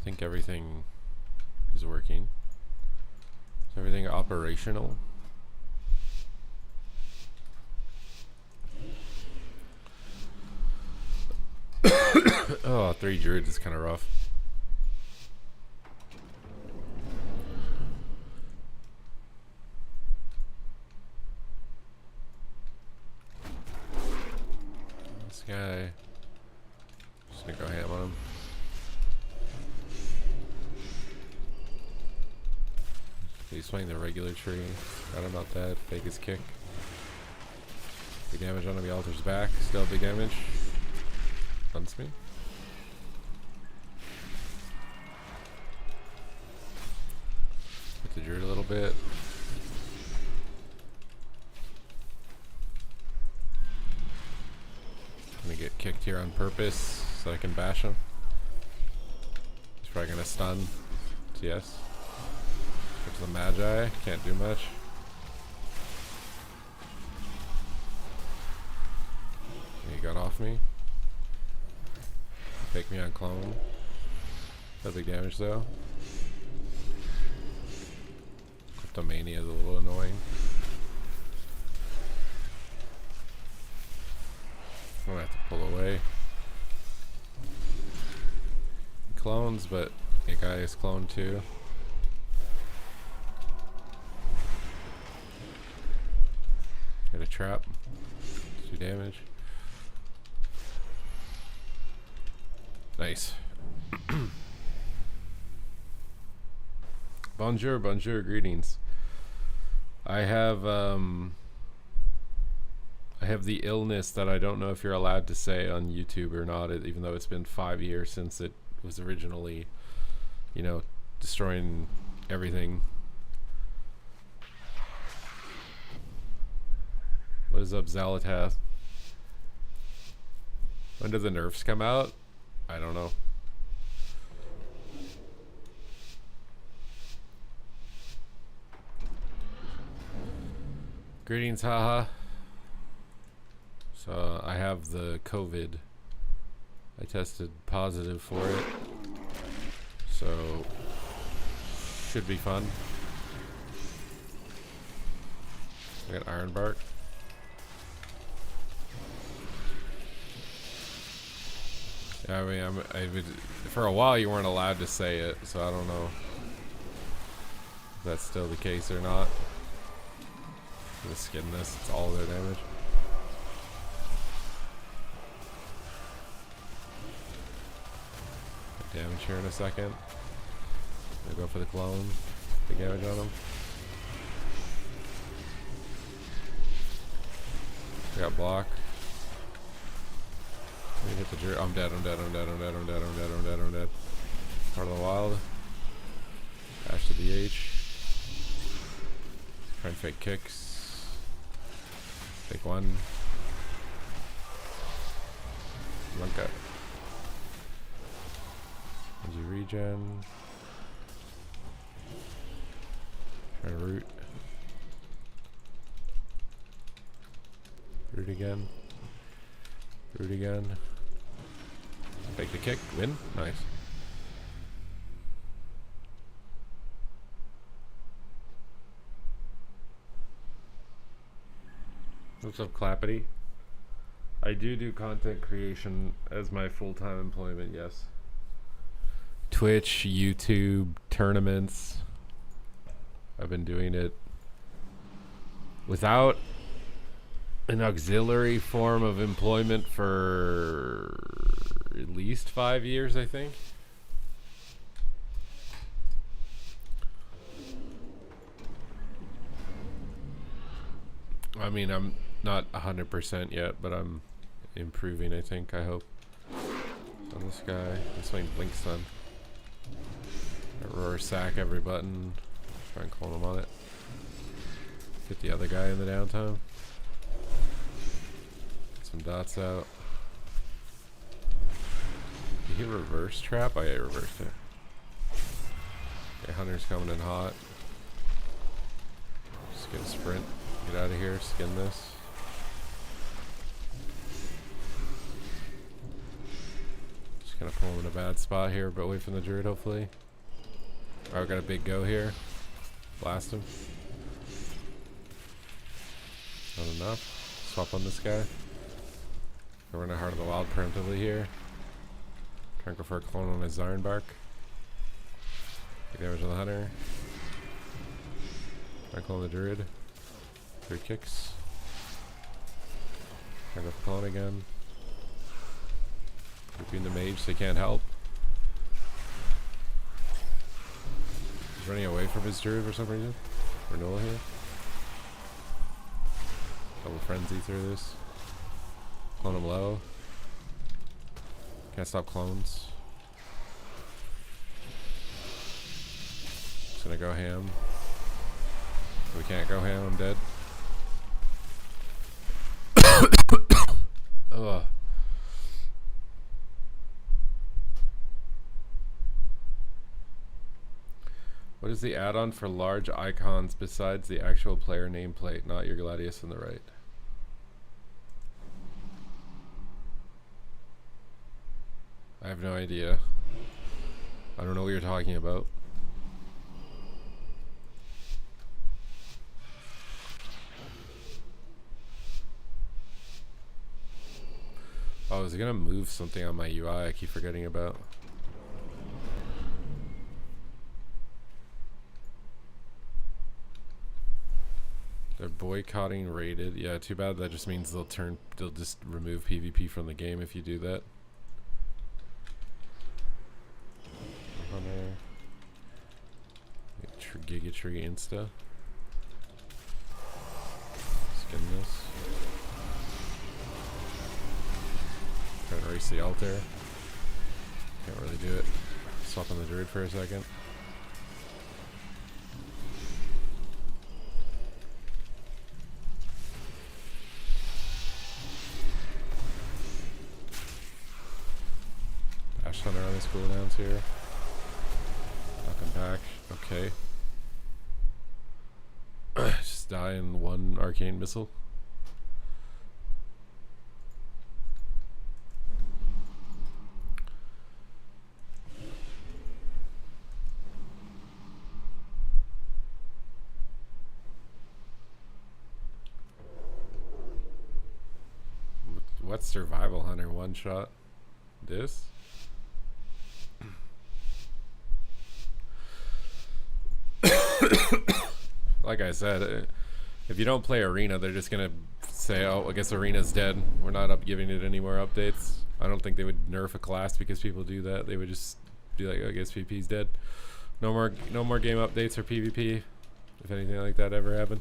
think everything is working. Is everything operational? Oh, 3 druid is kind of rough. This guy, just gonna go ham on him. He's playing the regular tree. Forgot about that. Fake his kick. Big damage on him. He alters back. Still big damage. Hunts me. Hit the druid a little bit. I'm gonna get kicked here on purpose so I can bash him. He's probably gonna stun. Yes. Go to the Magi. Can't do much. He got off me. Fake me on clone. That big damage though. Kleptomania is a little annoying. I'm gonna have to pull away. He clones, but the guy is cloned too. Hit a trap. 2 damage. Nice. Bonjour, bonjour, greetings. I have the illness that I don't know if you're allowed to say on YouTube or not, even though it's been 5 years since it was originally, you know, destroying everything. What is up, Zalatath? When do the nerfs come out? I don't know. Greetings, haha. So I have the COVID. I tested positive for it. So should be fun. I got Iron Bark. Yeah, I mean, for a while you weren't allowed to say it, so I don't know if that's still the case or not. I'm gonna skin this, it's all their damage. Damage here in a second. Gonna go for the clone. Big damage on him. I got block. Hit the druid. I'm dead, I'm dead, I'm dead, I'm dead, I'm dead, I'm dead, I'm dead, I'm dead. Part of the wild. Dash to DH. Try and fake kicks. Fake one. Monka. Energy regen. Try to root. Root again. Root again. Fake the kick. Win. Nice. What's up, Clappity? I do content creation as my full-time employment, yes. Twitch, YouTube, tournaments. I've been doing it without an auxiliary form of employment for at least 5 years, I think. I mean, I'm not 100% yet, but I'm improving, I think, I hope. On this guy, I'm playing Blink Stun. Roar sack every button. Try and clone him on it. Get the other guy in the downtime. Get some dots out. Did he reverse trap? Oh yeah, he reversed it. Okay, Hunter's coming in hot. Just get a sprint. Get out of here, skin this. Just gonna pull him in a bad spot here, but away from the druid hopefully. Alright, we got a big go here. Blast him. Not enough. Swap on this guy. We're in the heart of the wild preemptively here. Trying to go for a clone on his Zarn Bark. Big damage on the hunter. Trying to clone the druid. 3 kicks. Trying to go for clone again. Looping the mage so he can't help. He's running away from his druid for some reason. Renewal here. Double frenzy through this. Clone him low. Can't stop clones. Just gonna go ham. We can't go ham, I'm dead. Ugh. What is the add-on for large icons besides the actual player nameplate, not your Gladius on the right? I have no idea. I don't know what you're talking about. Oh, is it gonna move something on my UI I keep forgetting about? They're boycotting rated. Yeah, too bad. That just means they'll just remove PvP from the game if you do that. Hunter. Giga Tree Insta. Skin this. Trying to race the altar. Can't really do it. Swap on the druid for a second. Dash Hunter on his cooldowns here. Knock him back. Okay. Just die in one arcane missile. What's Survival Hunter one shot? This? Like I said, if you don't play Arena, they're just gonna say, oh, I guess Arena's dead. We're not giving it any more updates. I don't think they would nerf a class because people do that. They would just be like, I guess PvP's dead. No more game updates for PvP. If anything like that ever happened.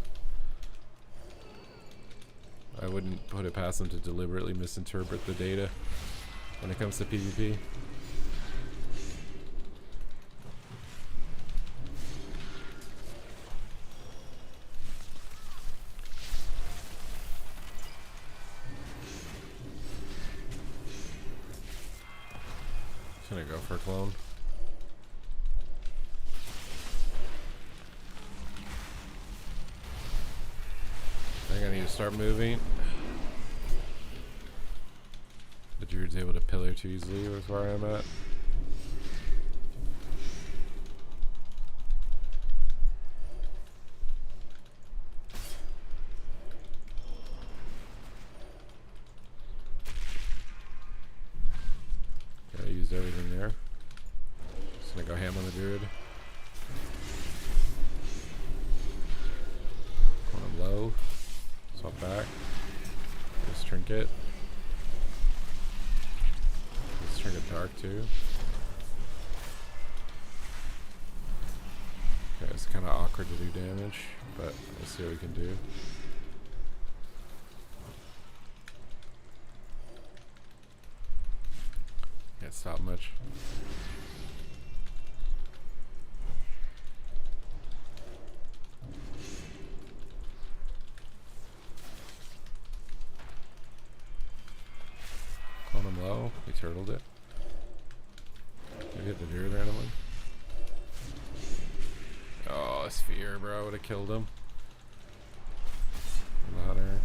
I wouldn't put it past them to deliberately misinterpret the data when it comes to PvP. Just gonna go for a clone. I think I need to start moving. The druid's able to pillar too easily with where I'm at. I used everything there. Just gonna go ham on the druid. Put him low. Swap back. This trinket. This trinket dark too. Okay, it's kind of awkward to do damage, but we'll see what we can do. Can't stop much. Clone him low. He turtled it. Maybe hit the druid randomly. Oh, sphere, bro. Would have killed him. And the hunter.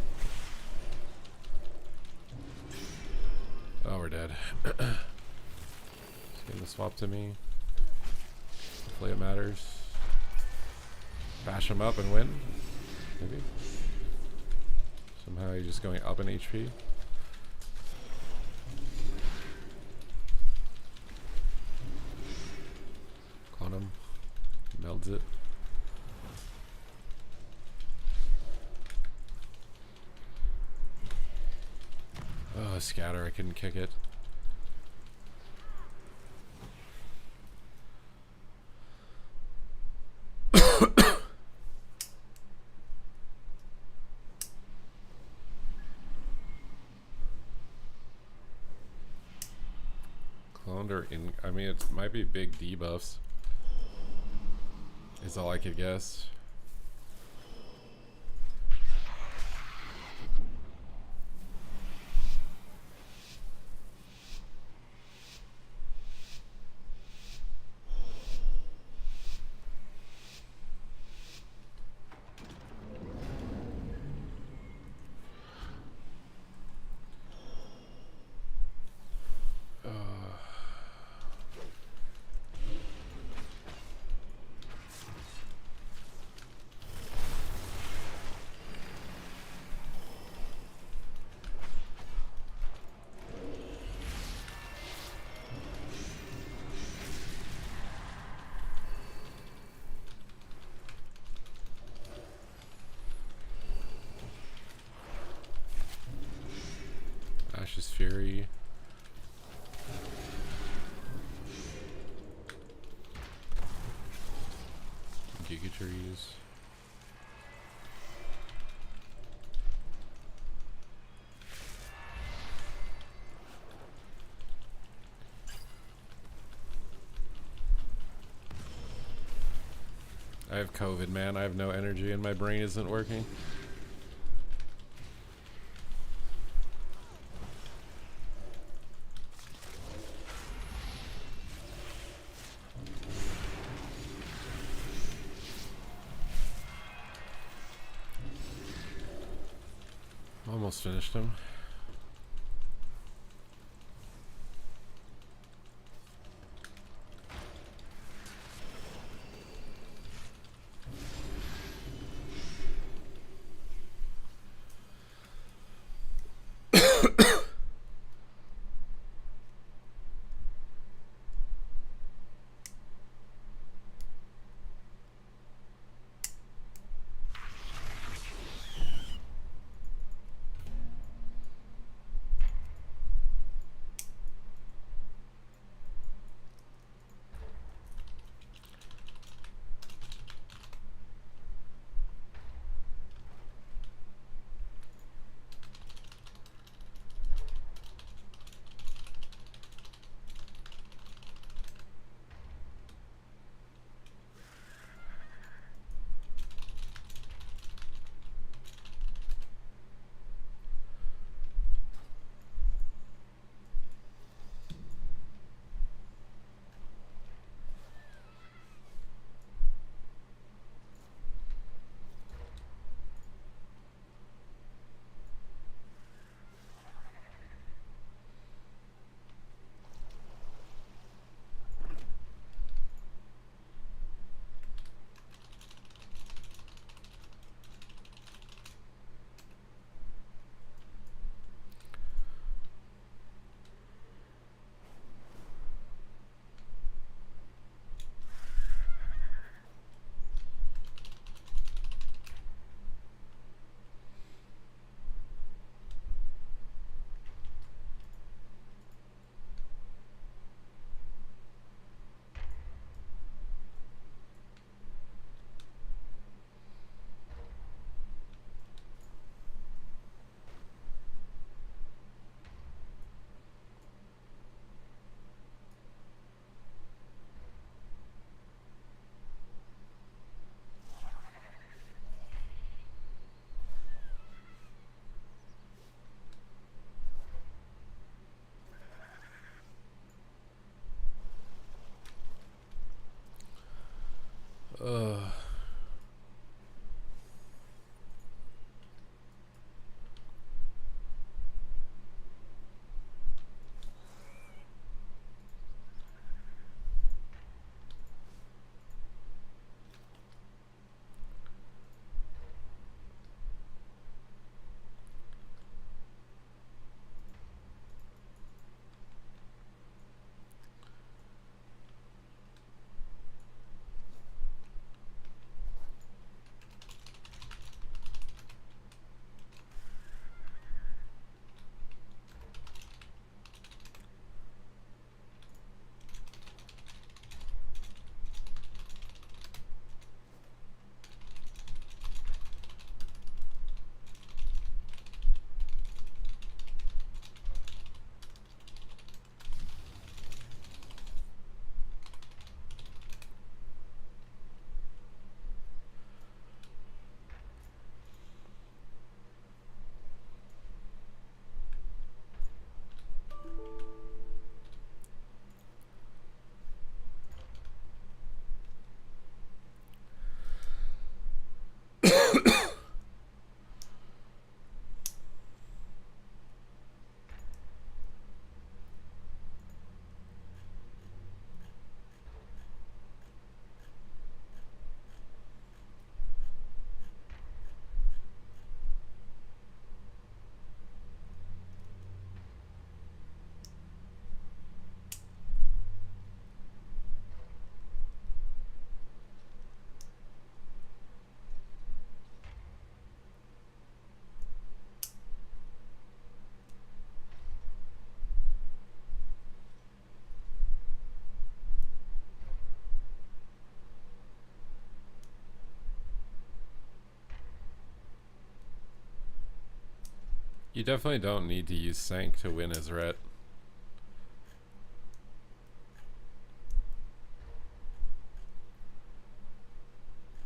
Oh, we're dead. He's getting the swap to me. Hopefully it matters. Bash him up and win. Maybe. Somehow he's just going up in HP. Clone him. Melds it. Oh, scatter. I couldn't kick it. Cloned or in. I mean, it might be big debuffs. Is all I could guess. Ash's Fury. Gigatrees. I have COVID, man. I have no energy and my brain isn't working. Almost finished him. You definitely don't need to use Sank to win as ret.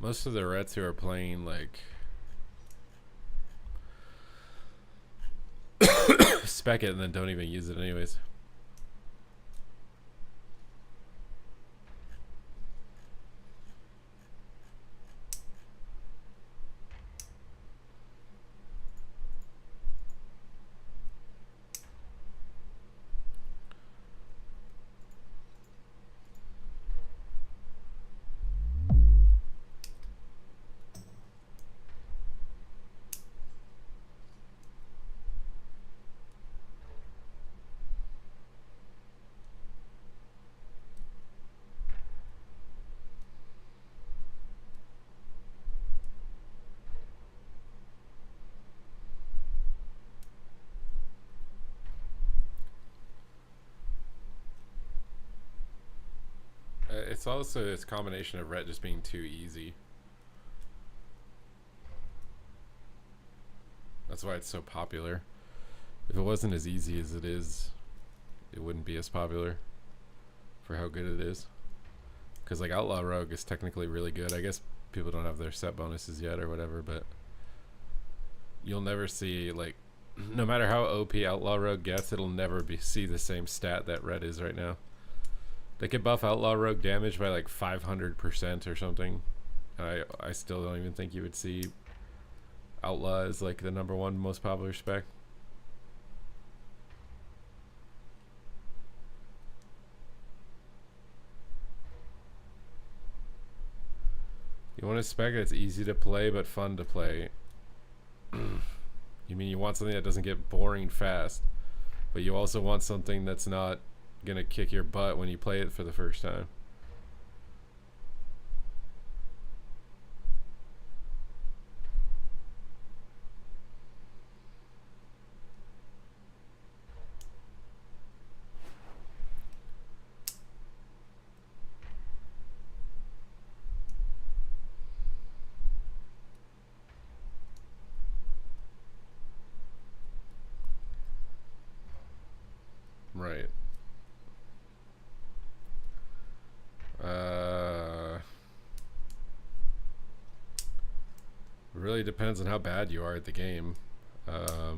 Most of the rets who are playing like spec it and then don't even use it anyways. It's also this combination of ret just being too easy. That's why it's so popular. If it wasn't as easy as it is, it wouldn't be as popular for how good it is. Because like Outlaw Rogue is technically really good. I guess people don't have their set bonuses yet or whatever, but you'll never see, like, no matter how OP Outlaw Rogue gets, it'll never see the same stat that ret is right now. They could buff Outlaw Rogue damage by like 500% or something. I still don't even think you would see Outlaw as like the #1 most popular spec. You want a spec that's easy to play but fun to play. You mean you want something that doesn't get boring fast, but you also want something that's not gonna kick your butt when you play it for the first time. Right. Really depends on how bad you are at the game. I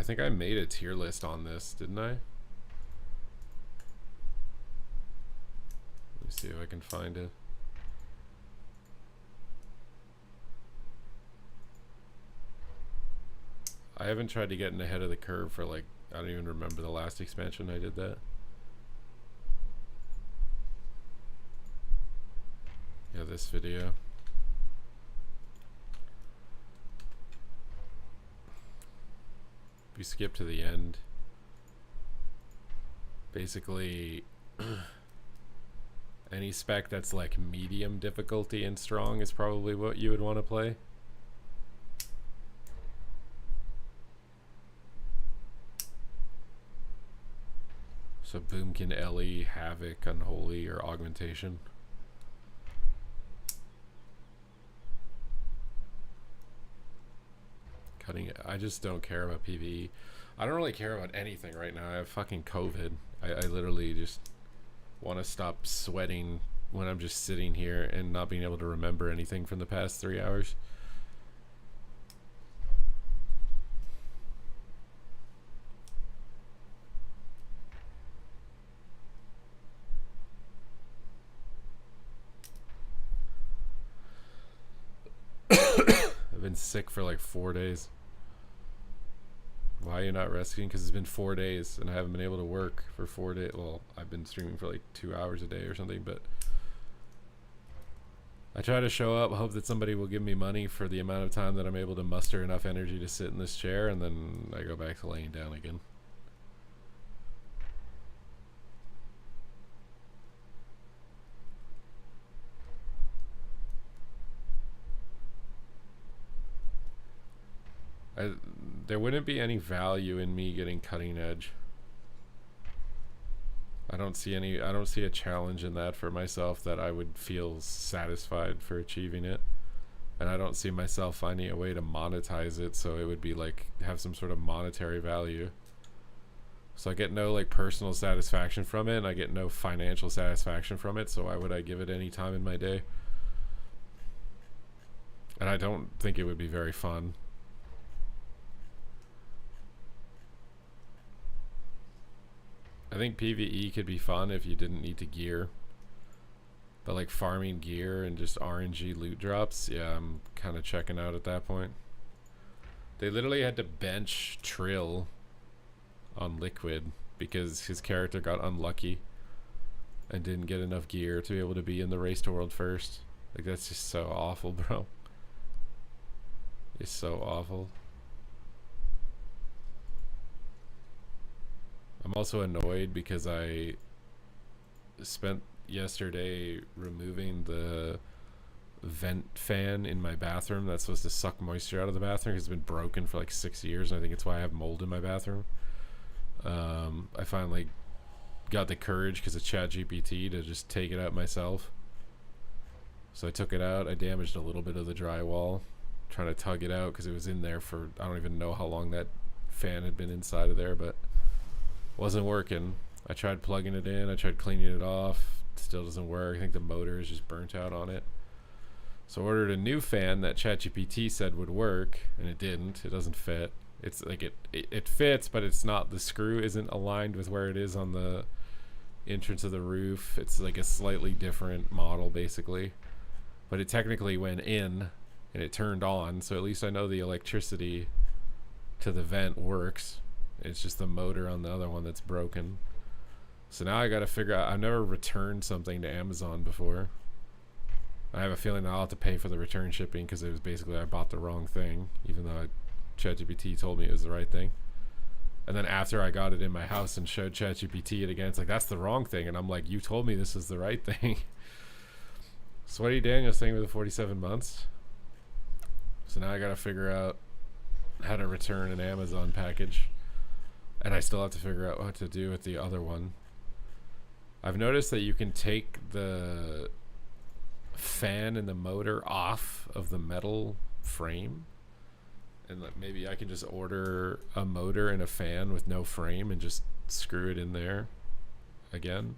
think I made a tier list on this, didn't I? Let me see if I can find it. I haven't tried to get in ahead of the curve for like, I don't even remember the last expansion I did that. Yeah, this video. If you skip to the end, basically any spec that's like medium difficulty and strong is probably what you would want to play. So Moonkin, Ellie, Havoc, Unholy, or Augmentation. Cutting it. I just don't care about PvE. I don't really care about anything right now. I have fucking COVID. I literally just want to stop sweating when I'm just sitting here and not being able to remember anything from the past 3 hours. I've been sick for like 4 days. Why are you not resting? Because it's been 4 days and I haven't been able to work for 4 days. Well, I've been streaming for like 2 hours a day or something, but I try to show up, hope that somebody will give me money for the amount of time that I'm able to muster enough energy to sit in this chair, and then I go back to laying down again. There wouldn't be any value in me getting cutting edge. I don't see a challenge in that for myself that I would feel satisfied for achieving it. And I don't see myself finding a way to monetize it so it would be like have some sort of monetary value. So I get no like personal satisfaction from it, and I get no financial satisfaction from it, so why would I give it any time in my day? And I don't think it would be very fun. I think PvE could be fun if you didn't need to gear. But like farming gear and just RNG loot drops, yeah, I'm kind of checking out at that point. They literally had to bench Trill on Liquid because his character got unlucky and didn't get enough gear to be able to be in the race to world first. Like, that's just so awful, bro. It's so awful. I'm also annoyed because I spent yesterday removing the vent fan in my bathroom that's supposed to suck moisture out of the bathroom. It's been broken for like 6 years, and I think it's why I have mold in my bathroom. I finally got the courage because of ChatGPT to just take it out myself. So I took it out. I damaged a little bit of the drywall trying to tug it out because it was in there for, I don't even know how long that fan had been inside of there, but wasn't working. I tried plugging it in, I tried cleaning it off, still doesn't work. I think the motor is just burnt out on it. So I ordered a new fan that ChatGPT said would work, and it didn't. It doesn't fit. It's like it fits, but it's not, the screw isn't aligned with where it is on the entrance of the roof. It's like a slightly different model basically, but it technically went in and it turned on, so at least I know the electricity to the vent works. It's just the motor on the other one that's broken. So now I gotta figure out, I've never returned something to Amazon before. I have a feeling I'll have to pay for the return shipping because it was basically I bought the wrong thing, even though ChatGPT told me it was the right thing. And then after I got it in my house and showed ChatGPT it again, it's like, that's the wrong thing. And I'm like, you told me this is the right thing. Sweaty Daniel's thing with the 47 months. So now I gotta figure out how to return an Amazon package. And I still have to figure out what to do with the other one. I've noticed that you can take the fan and the motor off of the metal frame, and like maybe I can just order a motor and a fan with no frame and just screw it in there again,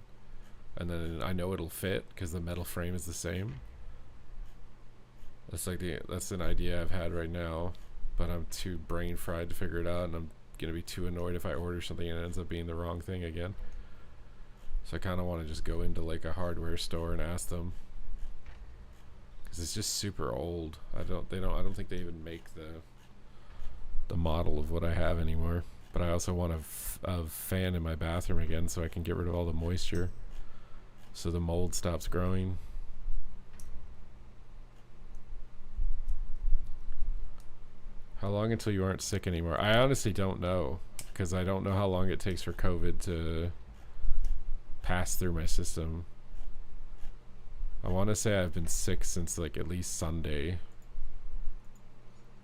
and then I know it'll fit because the metal frame is the same. That's an idea I've had right now, but I'm too brain fried to figure it out, and I'm gonna be too annoyed if I order something and it ends up being the wrong thing again. So I kind of want to just go into like a hardware store and ask them, because it's just super old. I don't think they even make the model of what I have anymore. But I also want a fan in my bathroom again so I can get rid of all the moisture, so the mold stops growing. How long until you aren't sick anymore? I honestly don't know, because I don't know how long it takes for COVID to pass through my system. I want to say I've been sick since like at least Sunday.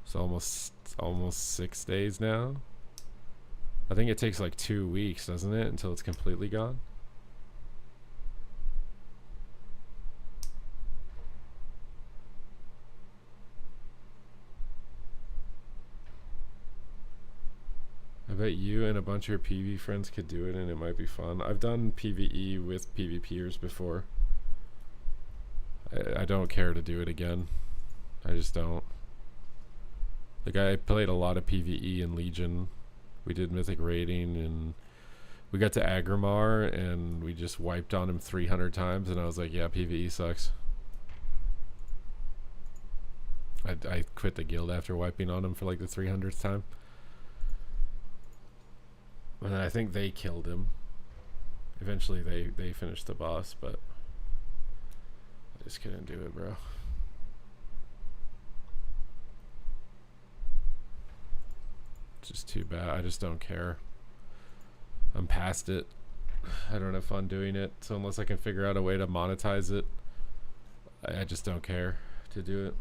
So almost 6 days now. I think it takes like 2 weeks, doesn't it, until it's completely gone? I bet you and a bunch of your PV friends could do it and it might be fun. I've done PvE with PvPers before. I don't care to do it again. I just don't. Like, I played a lot of PvE in Legion. We did mythic raiding, and we got to Agrimar and we just wiped on him 300 times, and I was like, yeah, PvE sucks. I quit the guild after wiping on him for like the 300th time. And I think they killed him. Eventually they finished the boss, but I just couldn't do it, bro. It's just too bad. I just don't care. I'm past it. I don't have fun doing it. So unless I can figure out a way to monetize it, I just don't care to do it.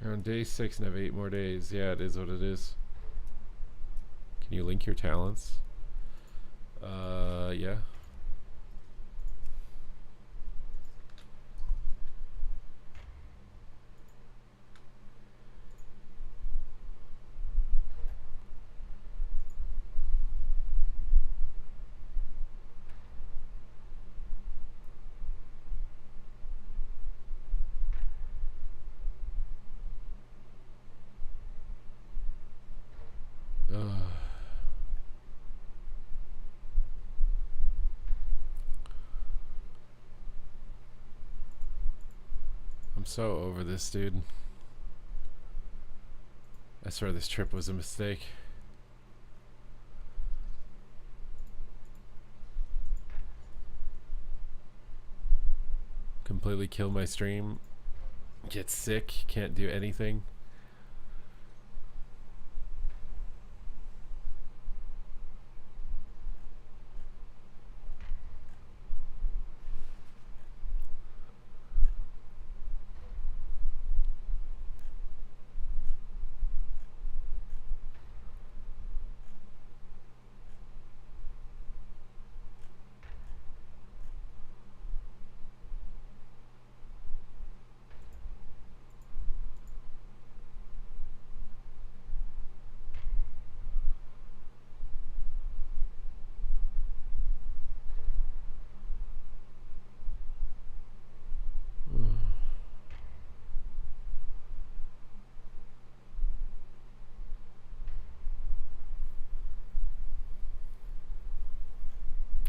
You're on day 6 and have 8 more days. Yeah, it is what it is. Can you link your talents? Yeah. I'm so over this, dude. I swear this trip was a mistake. Completely kill my stream. Get sick. Can't do anything.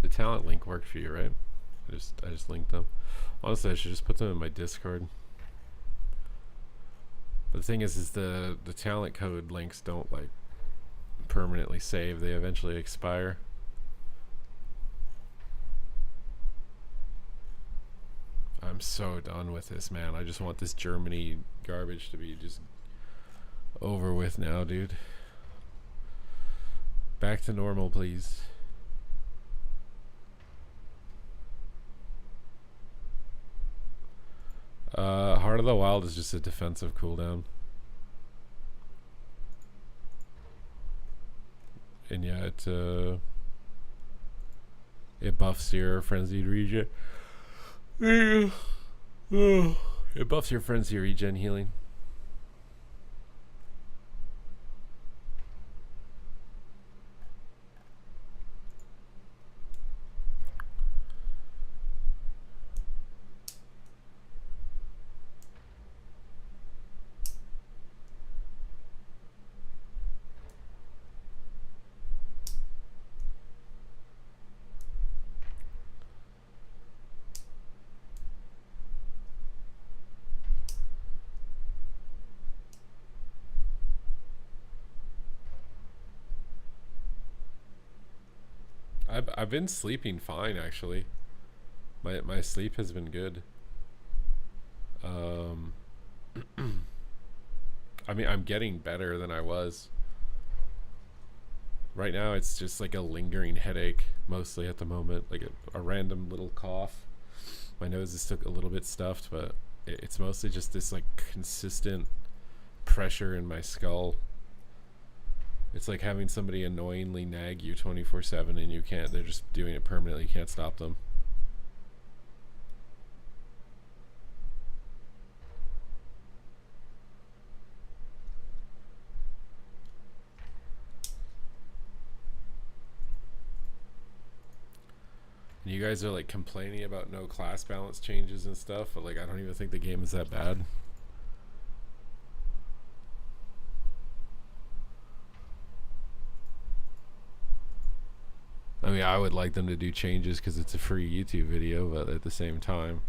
The talent link worked for you, right? I just linked them. Honestly, I should just put them in my Discord. But the thing is the talent code links don't like permanently save. They eventually expire. I'm so done with this, man. I just want this Germany garbage to be just over with now, dude. Back to normal, please. Heart of the Wild is just a defensive cooldown. And yeah, it buffs your frenzied regen. It buffs your frenzy regen healing. I've been sleeping fine, actually. My sleep has been good. I mean, I'm getting better than I was. Right now, it's just like a lingering headache, mostly at the moment. Like a random little cough. My nose is still a little bit stuffed, but it's mostly just this like consistent pressure in my skull. It's like having somebody annoyingly nag you 24/7 and you can't, they're just doing it permanently, you can't stop them. And you guys are like complaining about no class balance changes and stuff, but like I don't even think the game is that bad. I mean, I would like them to do changes because it's a free YouTube video, but at the same time,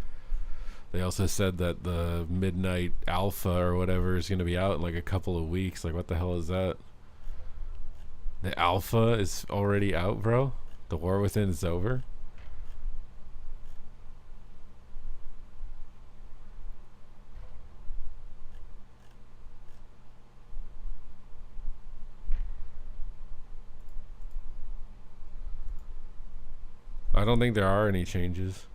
they also said that the midnight alpha or whatever is going to be out in like a couple of weeks. Like, what the hell is that? The alpha is already out, bro? The War Within is over? I don't think there are any changes.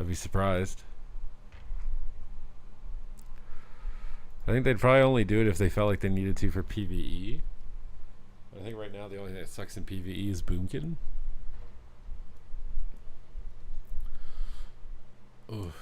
I'd be surprised. I think they'd probably only do it if they felt like they needed to for PvE. I think right now the only thing that sucks in PvE is Moonkin. Ooh.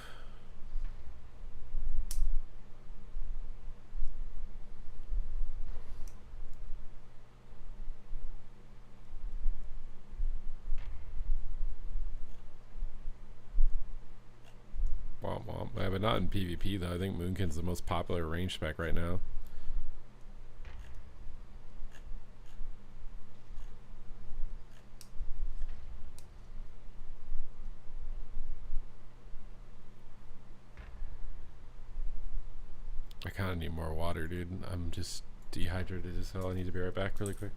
Womp womp. Yeah, but not in PvP though. I think Moonkin's the most popular range spec right now. I kind of need more water, dude. I'm just dehydrated as hell. I need to be right back really quick.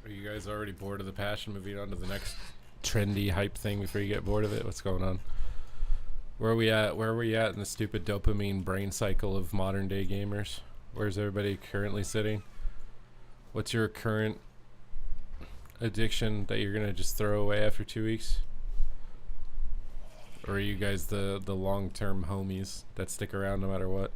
Are you guys already bored of the passion? Moving on to the next trendy hype thing before you get bored of it? What's going on? Where are we at? Where are we at in the stupid dopamine brain cycle of modern day gamers? Where's everybody currently sitting? What's your current addiction that you're gonna just throw away after 2 weeks? Or are you guys the long-term homies that stick around no matter what?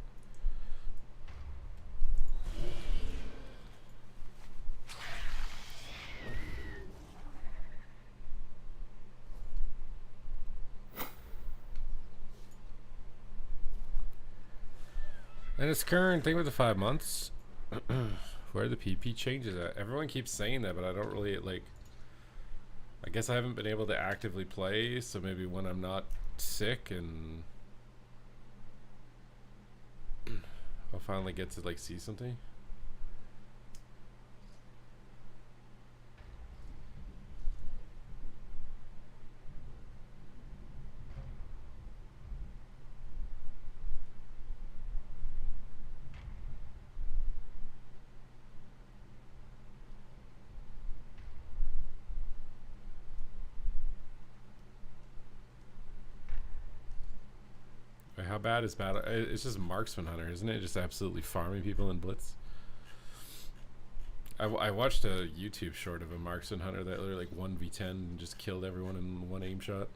And its current thing with the 5 months, where the PP changes at. Everyone keeps saying that, but I don't really, like, I guess I haven't been able to actively play, so maybe when I'm not sick and I'll finally get to, like, see something. How bad is battle? It's just marksman hunter, isn't it? Just absolutely farming people in blitz. I watched a YouTube short of a marksman hunter that literally like 1v10 and just killed everyone in one aim shot.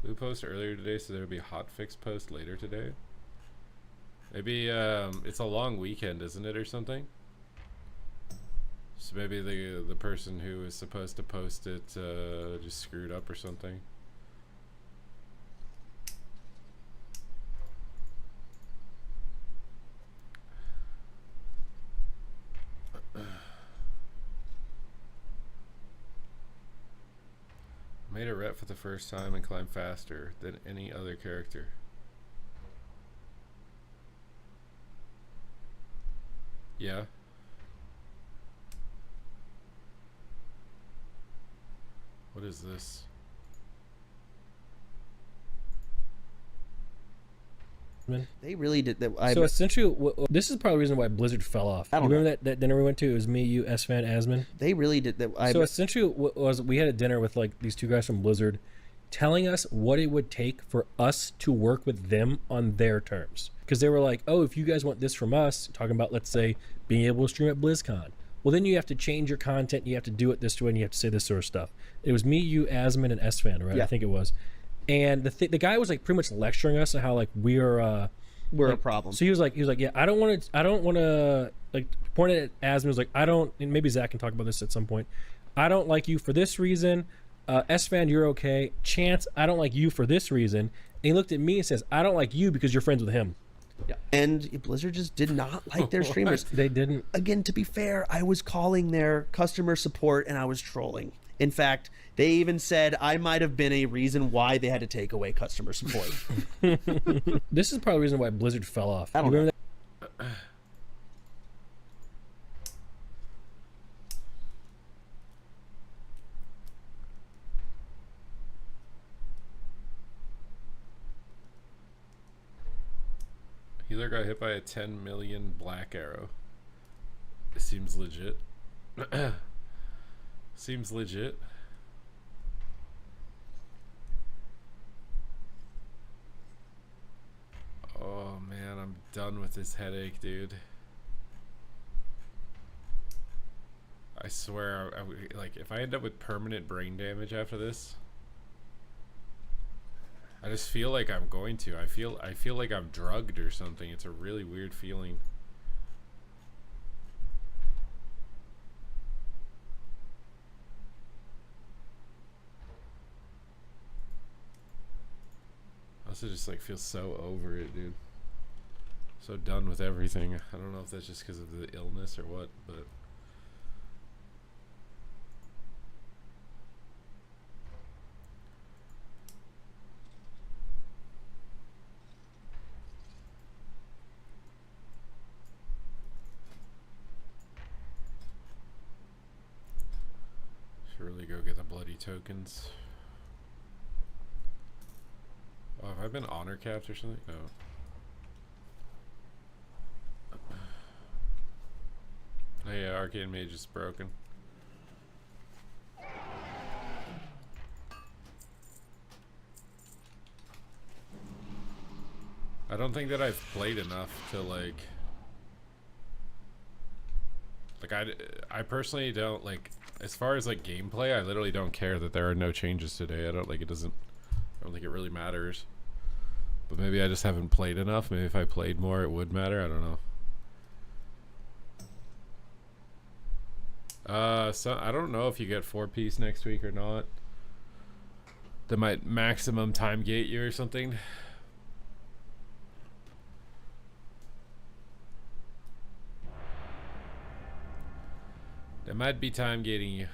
Blue post earlier today, so there would be a hot fix post later today. Maybe it's a long weekend, isn't it, or something? So maybe the person who was supposed to post it just screwed up or something. Made a rep for the first time and climbed faster than any other character. Yeah. What is this? They really did that. So essentially, this is probably the reason why Blizzard fell off. You remember that dinner we went to? It was me, you, S-Fan, Asman. They really did that. So essentially, was we had a dinner with like these two guys from Blizzard, telling us what it would take for us to work with them on their terms. Because they were like, oh, if you guys want this from us, talking about, let's say, being able to stream at BlizzCon, well, then you have to change your content, you have to do it this way, and you have to say this sort of stuff. It was me, you, Asman, and S-Fan, right? Yeah. I think it was. And the guy was like pretty much lecturing us on how like we're like, a problem. So he was like, yeah, I don't want to like, pointed at Asman, was like, and maybe Zach can talk about this at some point. I don't like you for this reason. S-Fan, you're okay. Chance, I don't like you for this reason. And he looked at me and says, I don't like you because you're friends with him. Yeah. And Blizzard just did not like their streamers. They didn't. Again, to be fair, I was calling their customer support and I was trolling. In fact, they even said I might have been a reason why they had to take away customer support. This is probably the reason why Blizzard fell off. I don't know. That? Healer got hit by a 10 million black arrow. It seems legit. Seems legit. Oh man, I'm done with this headache, dude. I swear, like, if I end up with permanent brain damage after this, I just feel like I'm going to. I feel like I'm drugged or something. It's a really weird feeling. I also just like feel so over it, dude. So done with everything. I don't know if that's just because of the illness or what, but should really go get the bloody tokens. Oh, have I been honor capped or something? No. Oh yeah, Arcane Mage is broken. I don't think that I've played enough to like I personally don't like, as far as like gameplay, I literally don't care that there are no changes today. I don't think it really matters. But maybe I just haven't played enough. Maybe if I played more it would matter. I don't know. So I don't know if you get 4-piece next week or not. They might maximum time gate you or something. They might be time gating you.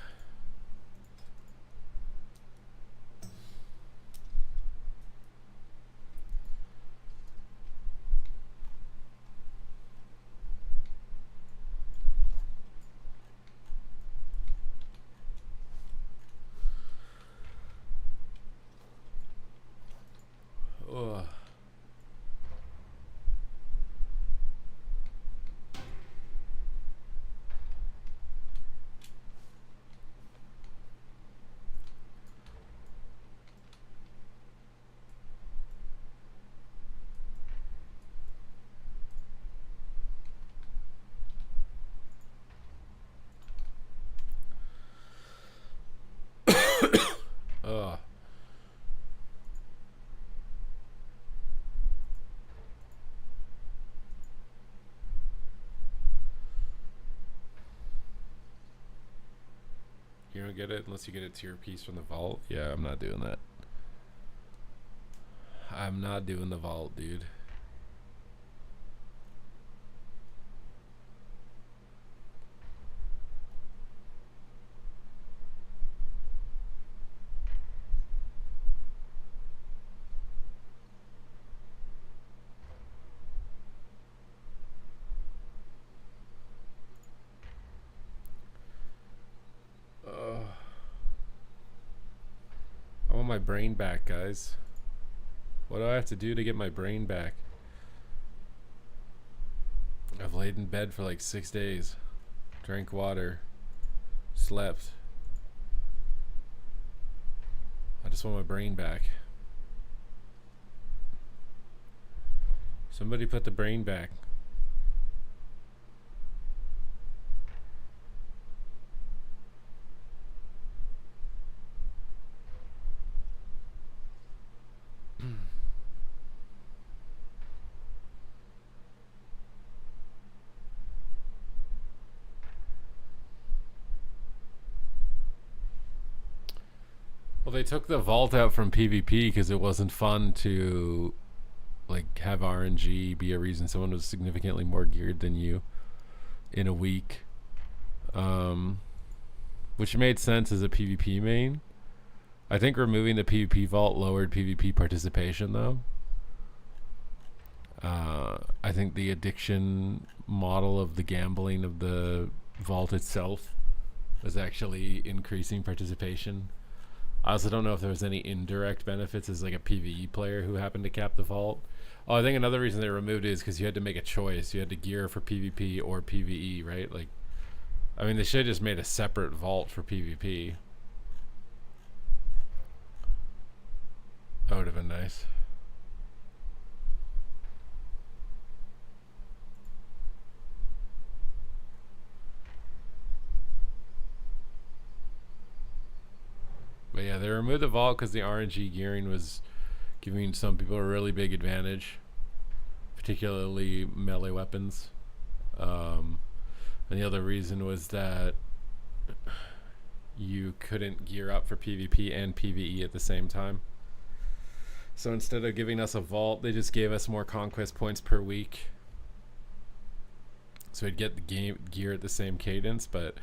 Ugh. You don't get it unless you get a tier piece from the vault. Yeah, I'm not doing that. I'm not doing the vault, dude. I want my brain back, guys. What do I have to do to get my brain back? I've laid in bed for like 6 days. Drank water. Slept. I just want my brain back. Somebody put the brain back. Well, they took the vault out from PvP because it wasn't fun to like have RNG be a reason someone was significantly more geared than you in a week, which made sense as a PvP main. I think removing the PvP vault lowered PvP participation though. I think the addiction model of the gambling of the vault itself was actually increasing participation. I also don't know if there was any indirect benefits as like a PvE player who happened to cap the vault. Oh, I think another reason they removed it is because you had to make a choice. You had to gear for PvP or PvE, right? Like, I mean, they should have just made a separate vault for PvP. That would have been nice. But yeah, they removed the vault because the RNG gearing was giving some people a really big advantage, particularly melee weapons. And the other reason was that you couldn't gear up for PvP and PvE at the same time. So instead of giving us a vault, they just gave us more conquest points per week. So we'd get the game gear at the same cadence, but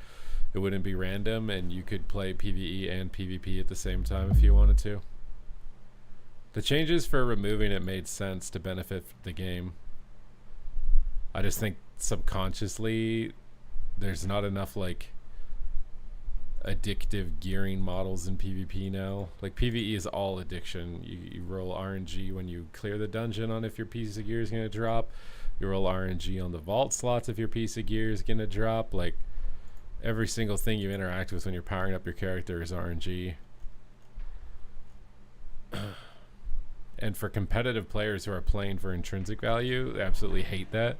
it wouldn't be random, and you could play PvE and PvP at the same time if you wanted to. The changes for removing it made sense to benefit the game. I just think subconsciously there's not enough like addictive gearing models in PvP now. Like PvE is all addiction. You roll RNG when you clear the dungeon on if your piece of gear is going to drop. You roll RNG on the vault slots if your piece of gear is going to drop. Like every single thing you interact with when you're powering up your character is RNG. And for competitive players who are playing for intrinsic value, they absolutely hate that.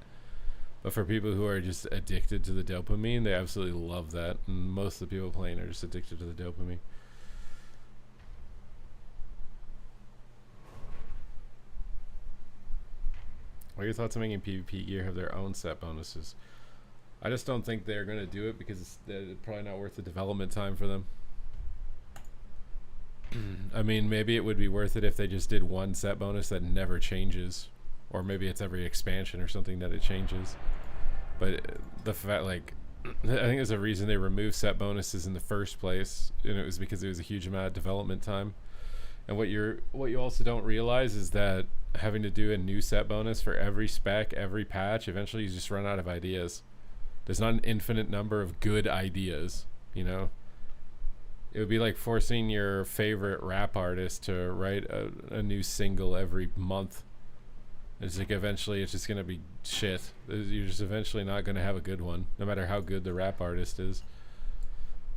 But for people who are just addicted to the dopamine, they absolutely love that. And most of the people playing are just addicted to the dopamine. What are your thoughts on making PvP gear have their own set bonuses? I just don't think they're going to do it because it's probably not worth the development time for them. I mean, maybe it would be worth it if they just did one set bonus that never changes. Or maybe it's every expansion or something that it changes. But the fact, like, I think there's a reason they removed set bonuses in the first place. And it was because it was a huge amount of development time. And what you also don't realize is that having to do a new set bonus for every spec, every patch, eventually you just run out of ideas. There's not an infinite number of good ideas, you know? It would be like forcing your favorite rap artist to write a new single every month. It's like eventually it's just going to be shit. You're just eventually not going to have a good one, no matter how good the rap artist is.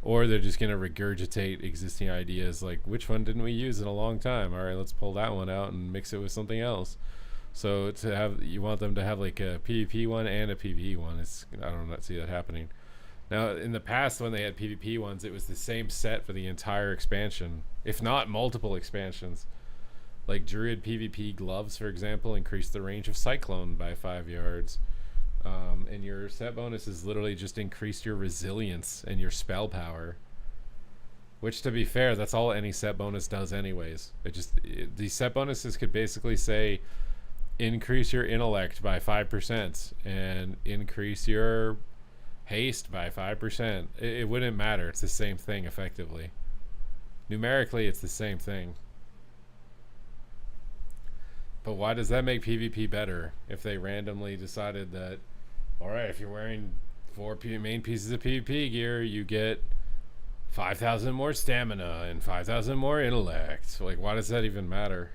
Or they're just going to regurgitate existing ideas like, which one didn't we use in a long time? All right, let's pull that one out and mix it with something else. So to have, you want them to have like a PvP one and a PvE one. I don't not see that happening. Now, in the past, when they had PvP ones, it was the same set for the entire expansion, if not multiple expansions. Like Druid PvP gloves, for example, increased the range of Cyclone by 5 yards. And your set bonus is literally just increased your resilience and your spell power. Which, to be fair, that's all any set bonus does anyways. These set bonuses could basically say increase your intellect by 5% and increase your haste by 5%. It wouldn't matter. It's the same thing effectively. Numerically, it's the same thing. But why does that make PvP better if they randomly decided that, alright, if you're wearing 4 main pieces of PvP gear, you get 5,000 more stamina and 5,000 more intellect? Like, why does that even matter?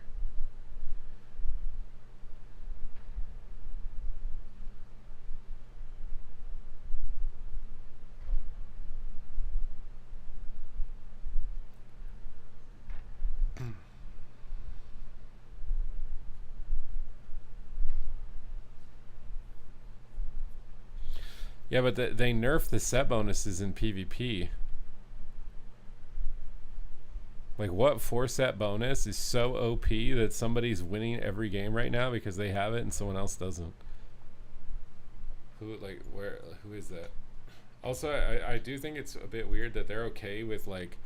Yeah, but they nerfed the set bonuses in PvP. Like, what 4-set bonus is so OP that somebody's winning every game right now because they have it and someone else doesn't? Who is that? Also, I do think it's a bit weird that they're okay with, like,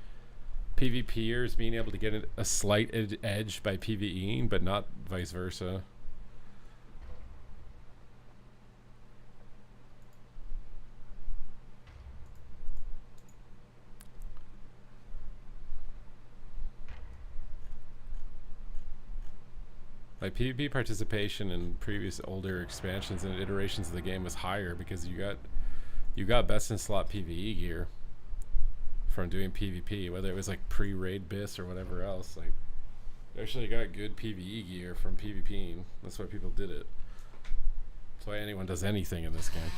PvPers being able to get a slight edge by PvEing, but not vice versa. Like, PvP participation in previous older expansions and iterations of the game was higher because you got best in slot PvE gear from doing PvP, whether it was like pre-raid bis or whatever else. Like, you actually got good PvE gear from PvPing. That's why people did it. That's why anyone does anything in this game.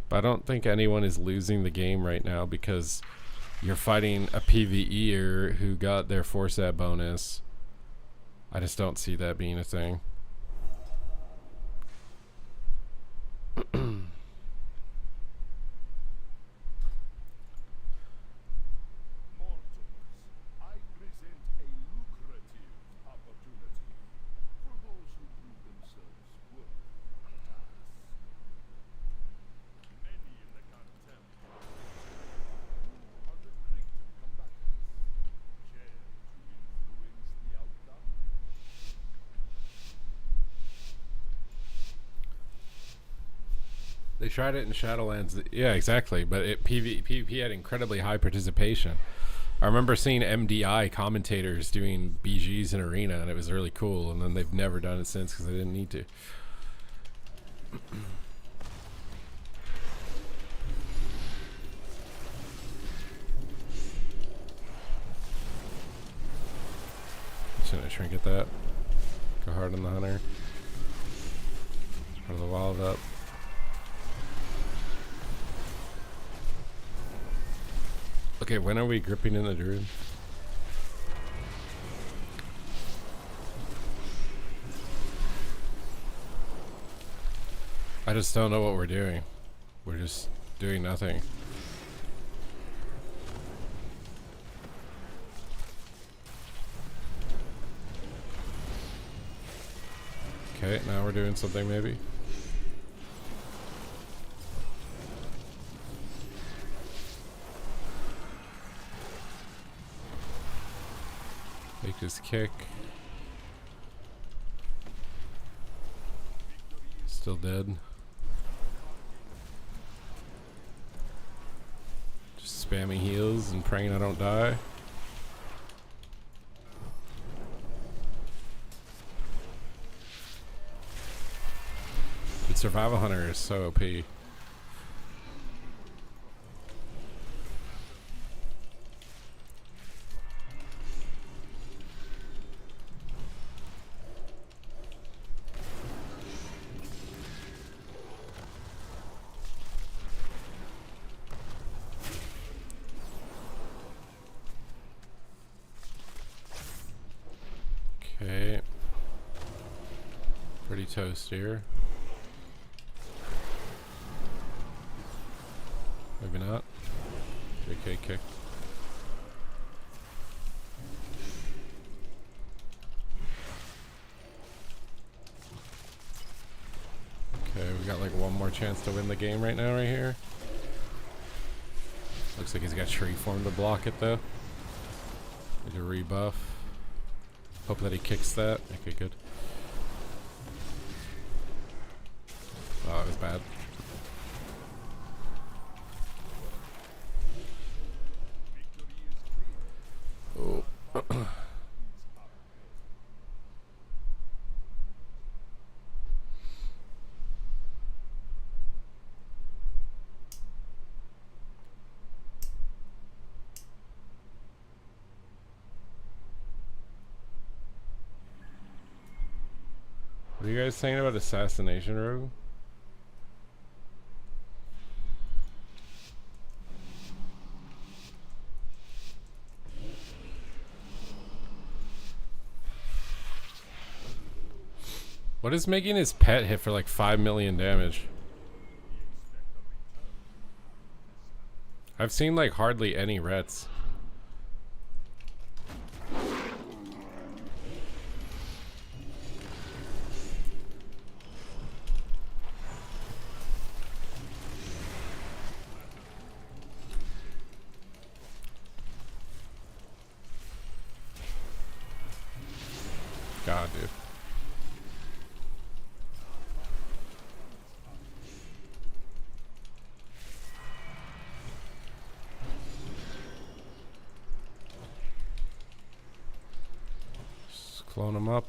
But I don't think anyone is losing the game right now because you're fighting a PvEer who got their 4-set bonus. I just don't see that being a thing. They tried it in Shadowlands. Yeah, exactly. But PvP had incredibly high participation. I remember seeing MDI commentators doing BGs in Arena, and it was really cool. And then they've never done it since because they didn't need to. Just gonna trinket that. Go hard on the hunter. Out of the wild up. Okay, when are we gripping in the druid? I just don't know what we're doing. We're just doing nothing. Okay, now we're doing something maybe. Make this kick. Still dead. Just spamming heals and praying I don't die. Dude, Survival Hunter is so OP. Okay. Pretty toast here. Maybe not. JK kick. got like one more chance to win the game right now, right here. Looks like he's got tree form to block it though. Need a rebuff. Hope that he kicks that. Okay, good. Oh, that was bad. Oh. What are you guys saying about Assassination Rogue? What is making his pet hit for like 5 million damage? I've seen like hardly any rets. God, dude. Just clone him up.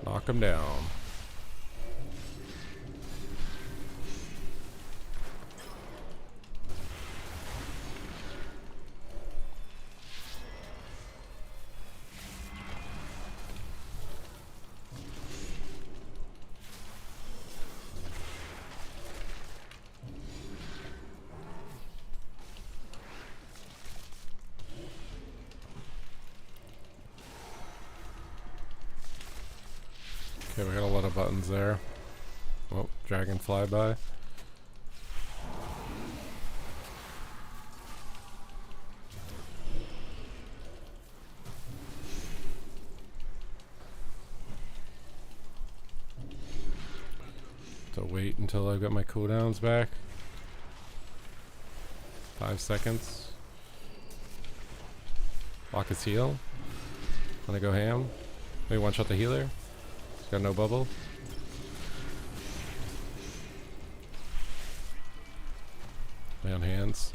Knock him down. Okay, we got a lot of buttons there. Oh, dragonfly by. To wait until I've got my cooldowns back. 5 seconds. Lock his heal. Wanna go ham? Maybe one shot the healer. He's got no bubble. Lay on hands.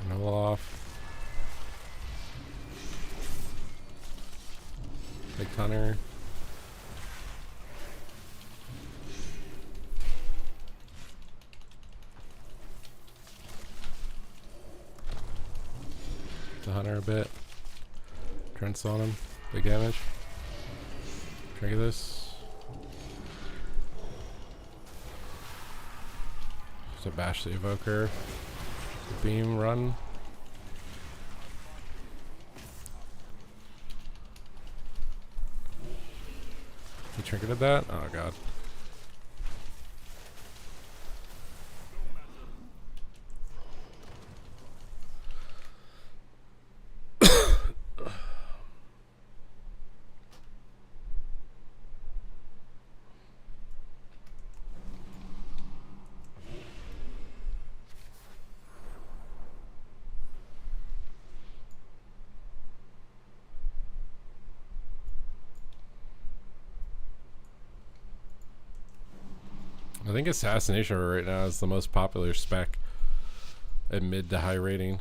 No off. Big hunter. The hunter a bit. Trents on him. Big damage. Trigger this. So bash the evoker. Beam run. He triggered that? Oh god. I think Assassination right now is the most popular spec at mid to high rating.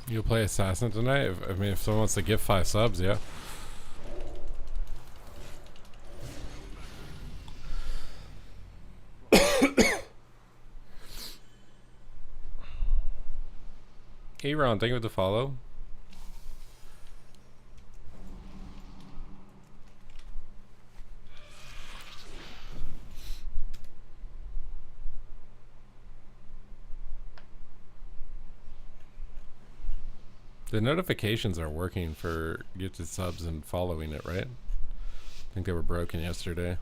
You'll play Assassin tonight? I mean, if someone wants to give 5 subs, yeah. Hey Ron, thank you for the follow. The notifications are working for gifted subs and following it, right? I think they were broken yesterday.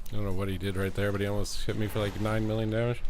I don't know what he did right there, but he almost hit me for like 9 million damage.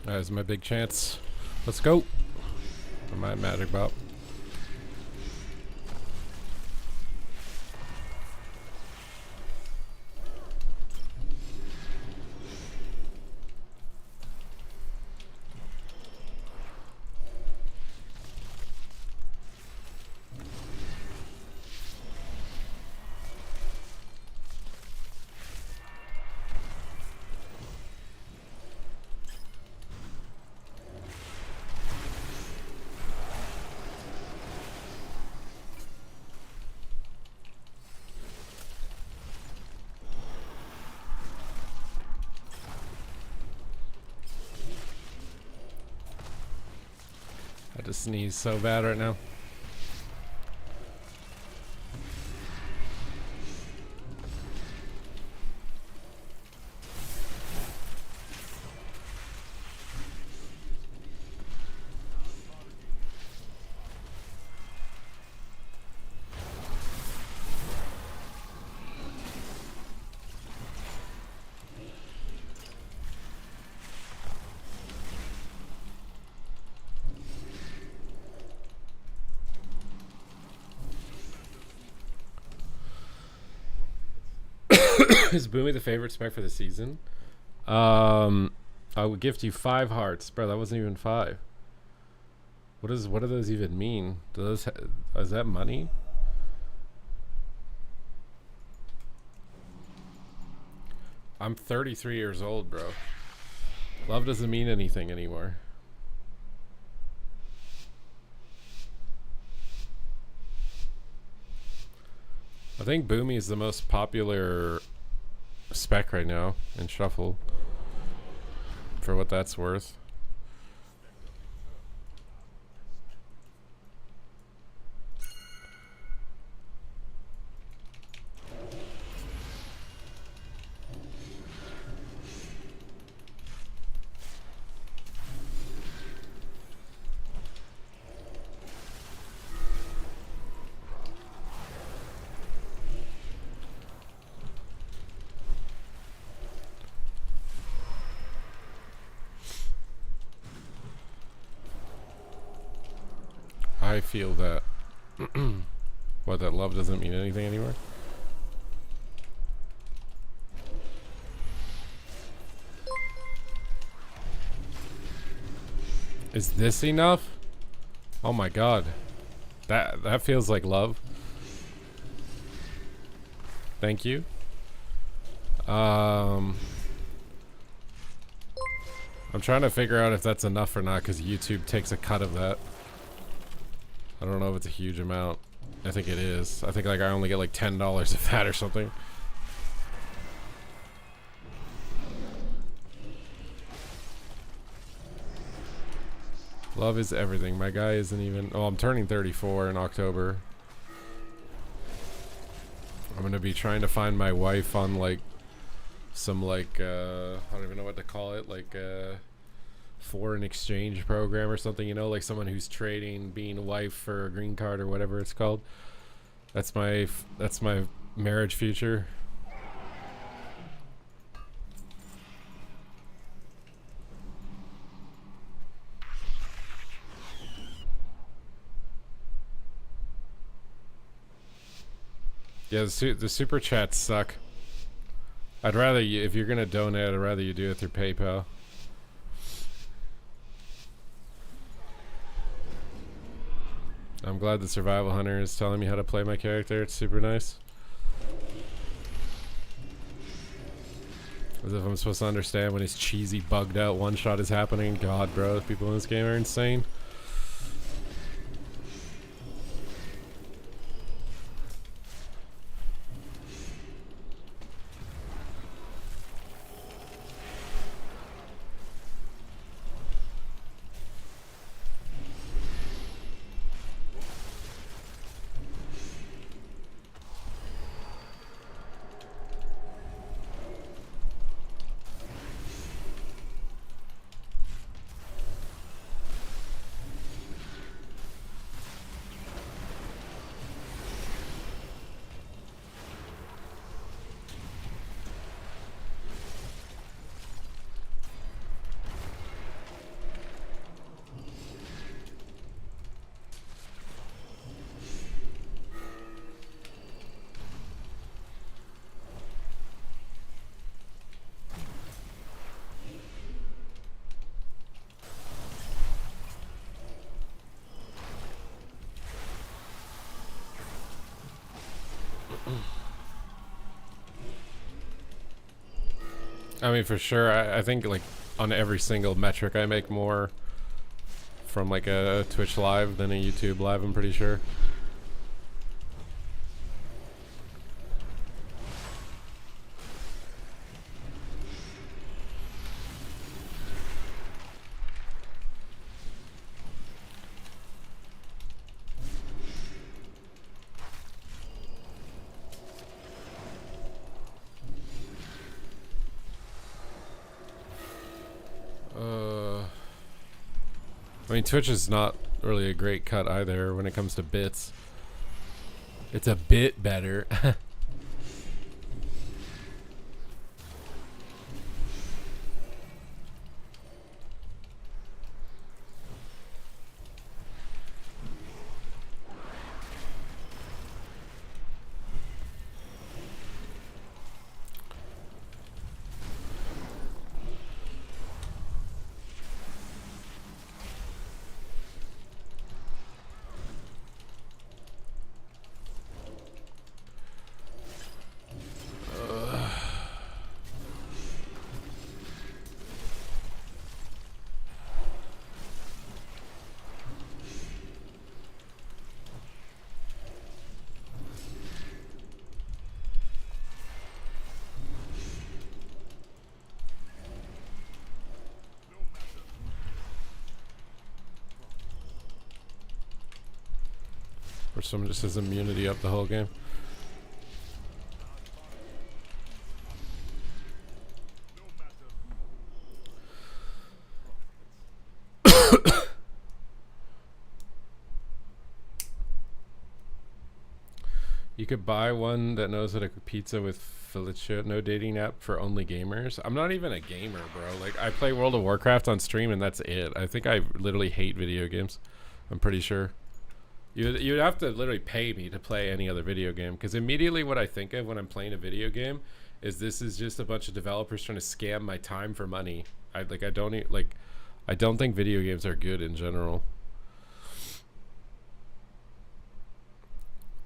That is my big chance. Let's go. For my magic bop. I just sneeze so bad right now. Is Boomy the favorite spec for the season? I would gift you 5 hearts, bro. That wasn't even 5. What do those even mean? Do those is that money? I'm 33 years old, bro. Love doesn't mean anything anymore. I think Boomy is the most popular spec right now in Shuffle, for what that's worth. I feel that What, that love doesn't mean anything anymore? Is this enough? Oh my god. That feels like love. Thank you. I'm trying to figure out if that's enough or not, because YouTube takes a cut of that. I don't know if it's a huge amount. I think it is. I think like I only get like $10 of that or something. Love is everything. My guy isn't even... Oh, I'm turning 34 in October. I'm gonna be trying to find my wife on like some like I don't even know what to call it, like foreign exchange program or something, you know, like someone who's trading being a wife for a green card or whatever it's called. That's my marriage future. Yeah, the super chats suck. I'd rather you, if you're gonna donate, I'd rather you do it through PayPal. I'm glad the Survival Hunter is telling me how to play my character. It's super nice. As if I'm supposed to understand when his cheesy bugged out one shot is happening. God, bro, people in this game are insane. I mean, for sure, I think like on every single metric I make more from like a Twitch live than a YouTube live, I'm pretty sure. I mean, Twitch is not really a great cut either when it comes to bits. It's a bit better. Or someone just has immunity up the whole game. You could buy one that knows how to cook pizza with Felicia. No dating app for only gamers. I'm not even a gamer, bro. Like, I play World of Warcraft on stream and that's it. I think I literally hate video games. I'm pretty sure. You'd have to literally pay me to play any other video game, because immediately what I think of when I'm playing a video game is this is just a bunch of developers trying to scam my time for money. I don't think video games are good in general.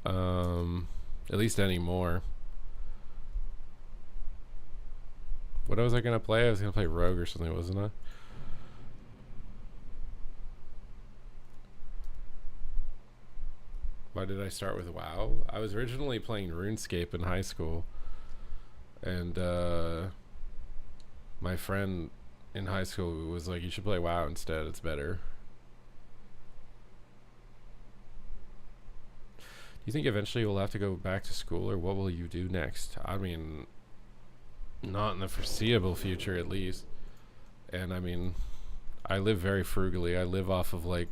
At least anymore. What was I gonna play? I was gonna play Rogue or something, wasn't I? Why did I start with WoW? I was originally playing RuneScape in high school, and my friend in high school was like, you should play WoW instead, it's better. Do you think eventually you'll have to go back to school, or what will you do next? I mean, not in the foreseeable future, at least. And I mean, I live very frugally. I live off of like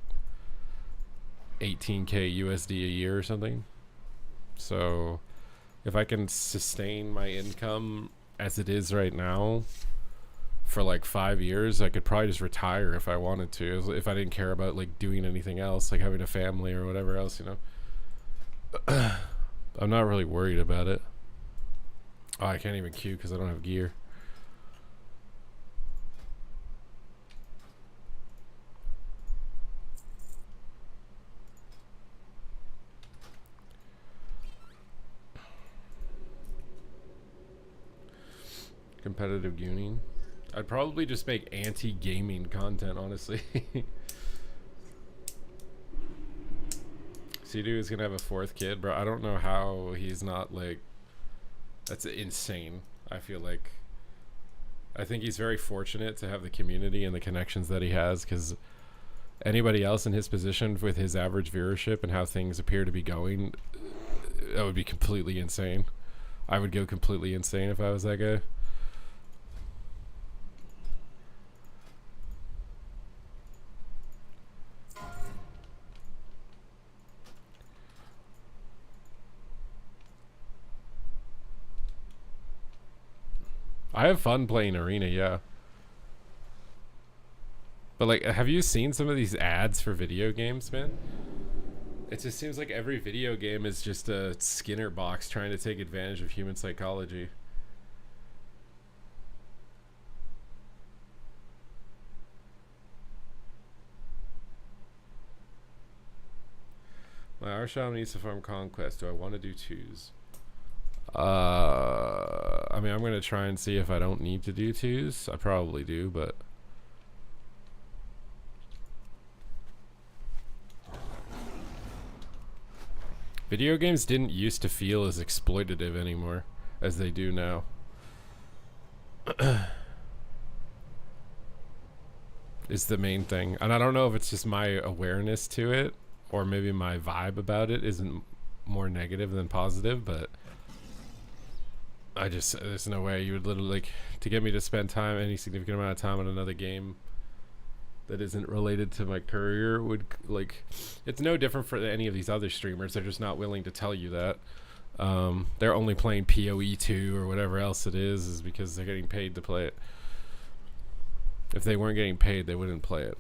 18k USD a year or something. So if I can sustain my income as it is right now for like 5 years, I could probably just retire if I wanted to, if I didn't care about like doing anything else, like having a family or whatever else, you know. I'm not really worried about it. Oh, I can't even queue because I don't have gear. Competitive gooning. I'd probably just make anti-gaming content, honestly. Sidu is gonna have a 4th kid, bro. I don't know how he's not like. That's insane. I feel like. I think he's very fortunate to have the community and the connections that he has, because anybody else in his position with his average viewership and how things appear to be going, that would be completely insane. I would go completely insane if I was that guy. I have fun playing Arena, yeah. But like, have you seen some of these ads for video games, man? It just seems like every video game is just a Skinner box trying to take advantage of human psychology. My Arsham needs to farm Conquest. Do I want to do 2s? I mean, I'm gonna try and see if I don't need to do 2s. I probably do, but video games didn't used to feel as exploitative anymore as they do now. Is the main thing, and I don't know if it's just my awareness to it, or maybe my vibe about it isn't more negative than positive, but there's no way you would literally, like, to get me to spend time, any significant amount of time on another game that isn't related to my career would, like, it's no different for any of these other streamers. They're just not willing to tell you that. They're only playing PoE 2 or whatever else it is because they're getting paid to play it. If they weren't getting paid, they wouldn't play it.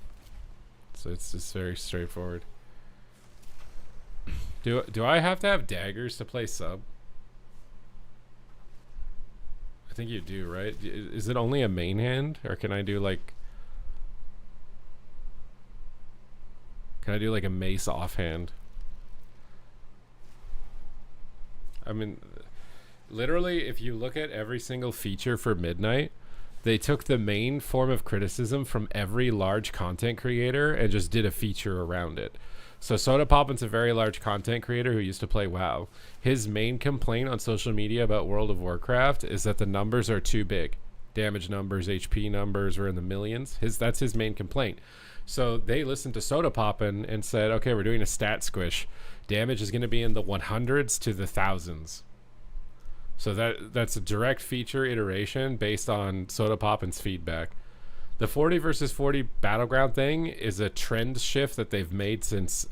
So it's just very straightforward. Do I have to have daggers to play sub? I think you do, right? Is it only a main hand, or can I do like a mace offhand? I mean, literally, if you look at every single feature for Midnight, they took the main form of criticism from every large content creator and just did a feature around it. So Soda Poppin's a very large content creator who used to play WoW. His main complaint on social media about World of Warcraft is that the numbers are too big. Damage numbers, HP numbers are in the millions. That's his main complaint. So they listened to Soda Poppin and said, okay, we're doing a stat squish. Damage is going to be in the 100s to the thousands. So that's a direct feature iteration based on Soda Poppin's feedback. The 40 versus 40 battleground thing is a trend shift that they've made since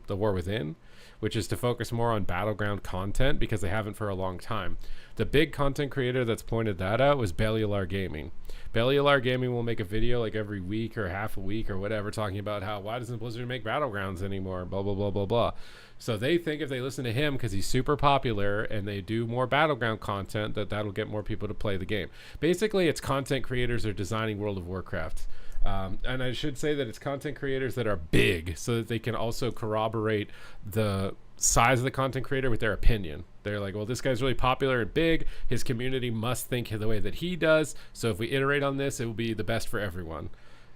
the War Within, which is to focus more on battleground content because they haven't for a long time. The big content creator that's pointed that out was Bellular Gaming. Bellular Gaming will make a video like every week or half a week or whatever talking about how why doesn't Blizzard make battlegrounds anymore, blah blah blah blah blah. So they think if they listen to him because he's super popular and they do more battleground content, that'll get more people to play the game. Basically, it's content creators are designing World of Warcraft. And I should say that it's content creators that are big so that they can also corroborate the size of the content creator with their opinion. They're like, well, this guy's really popular and big. His community must think the way that he does. So if we iterate on this, it will be the best for everyone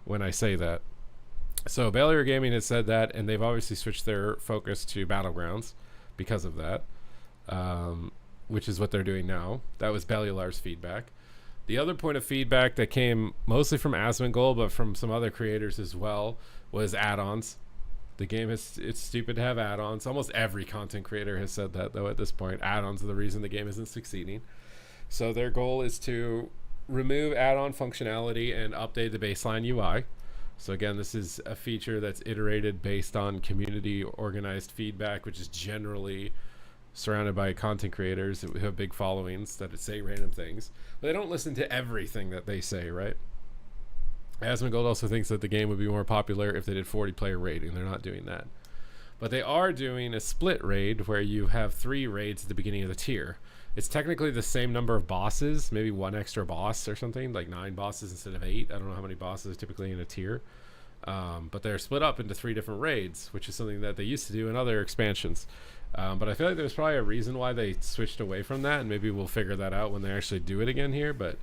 when I say that. So Bellular Gaming has said that, and they've obviously switched their focus to Battlegrounds because of that, which is what they're doing now. That was Bellular's feedback. The other point of feedback that came mostly from Asmongold, but from some other creators as well, was add-ons. The game it's stupid to have add-ons. Almost every content creator has said that, though, at this point. Add-ons are the reason the game isn't succeeding. So their goal is to remove add-on functionality and update the baseline UI. So again, this is a feature that's iterated based on community organized feedback, which is generally surrounded by content creators who have big followings that say random things, but they don't listen to everything that they say, right? Asmongold also thinks that the game would be more popular if they did 40-player raiding. They're not doing that. But they are doing a split raid where you have 3 raids at the beginning of the tier. It's technically the same number of bosses, maybe 1 extra boss or something, like 9 bosses instead of 8. I don't know how many bosses typically in a tier. But they're split up into 3 different raids, which is something that they used to do in other expansions. But I feel like there's probably a reason why they switched away from that, and maybe we'll figure that out when they actually do it again here, but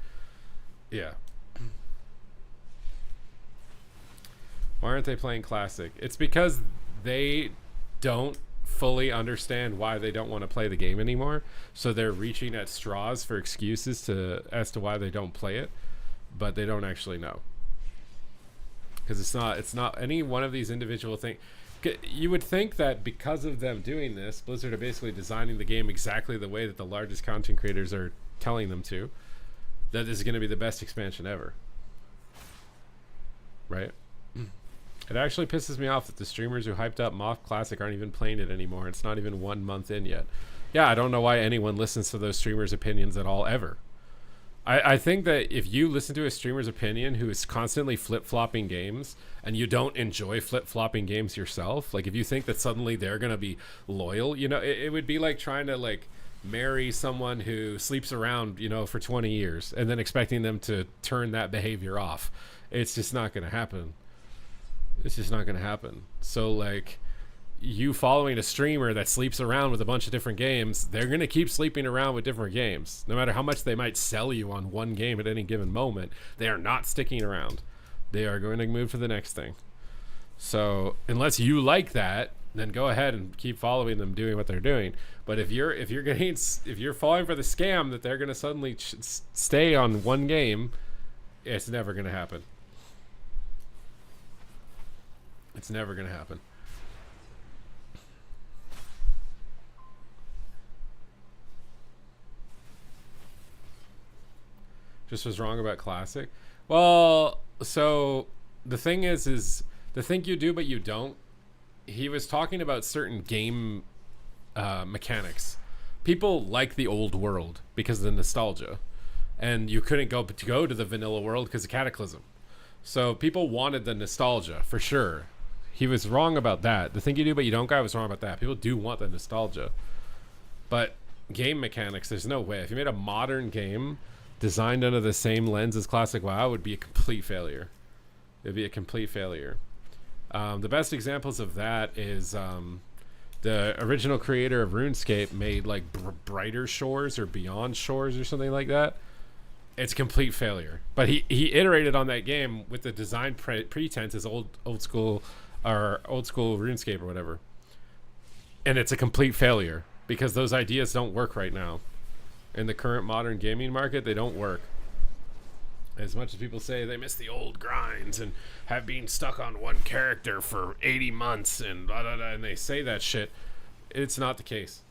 yeah. Why aren't they playing Classic? It's because they don't fully understand why they don't want to play the game anymore, so they're reaching at straws for excuses as to why they don't play it, but they don't actually know. Because it's not any one of these individual things. You would think that because of them doing this, Blizzard are basically designing the game exactly the way that the largest content creators are telling them to, that this is going to be the best expansion ever. Right? It actually pisses me off that the streamers who hyped up Moth Classic aren't even playing it anymore. It's not even 1 month in yet. Yeah, I don't know why anyone listens to those streamers' opinions at all, ever. I think that if you listen to a streamer's opinion who is constantly flip-flopping games and you don't enjoy flip-flopping games yourself, like if you think that suddenly they're going to be loyal, you know, it would be like trying to like marry someone who sleeps around, you know, for 20 years and then expecting them to turn that behavior off. It's just not going to happen. It's just not going to happen. So like you following a streamer that sleeps around with a bunch of different games, they're going to keep sleeping around with different games. No matter how much they might sell you on one game at any given moment, they are not sticking around. They are going to move to the next thing. So unless you like that, then go ahead and keep following them doing what they're doing. But if you're falling for the scam that they're going to suddenly stay on one game, it's never going to happen. It's never going to happen. Just was wrong about Classic. Well, so the thing is the thing you do but you don't. He was talking about certain game mechanics. People like the old world because of the nostalgia, and you couldn't go to the vanilla world because of Cataclysm. So people wanted the nostalgia for sure. He was wrong about that. The thing you do but you don't guy was wrong about that. People do want the nostalgia, but game mechanics, there's no way. If you made a modern game designed under the same lens as Classic WoW, would be a complete failure. It'd be a complete failure. The best examples of that is the original creator of RuneScape made like Brighter Shores or Beyond Shores or something like that. It's complete failure. But he iterated on that game with the design pretense as old school RuneScape or whatever. And it's a complete failure because those ideas don't work right now. In the current modern gaming market, they don't work. As much as people say they miss the old grinds and have been stuck on one character for 80 months and blah, blah, blah, and they say that shit, it's not the case.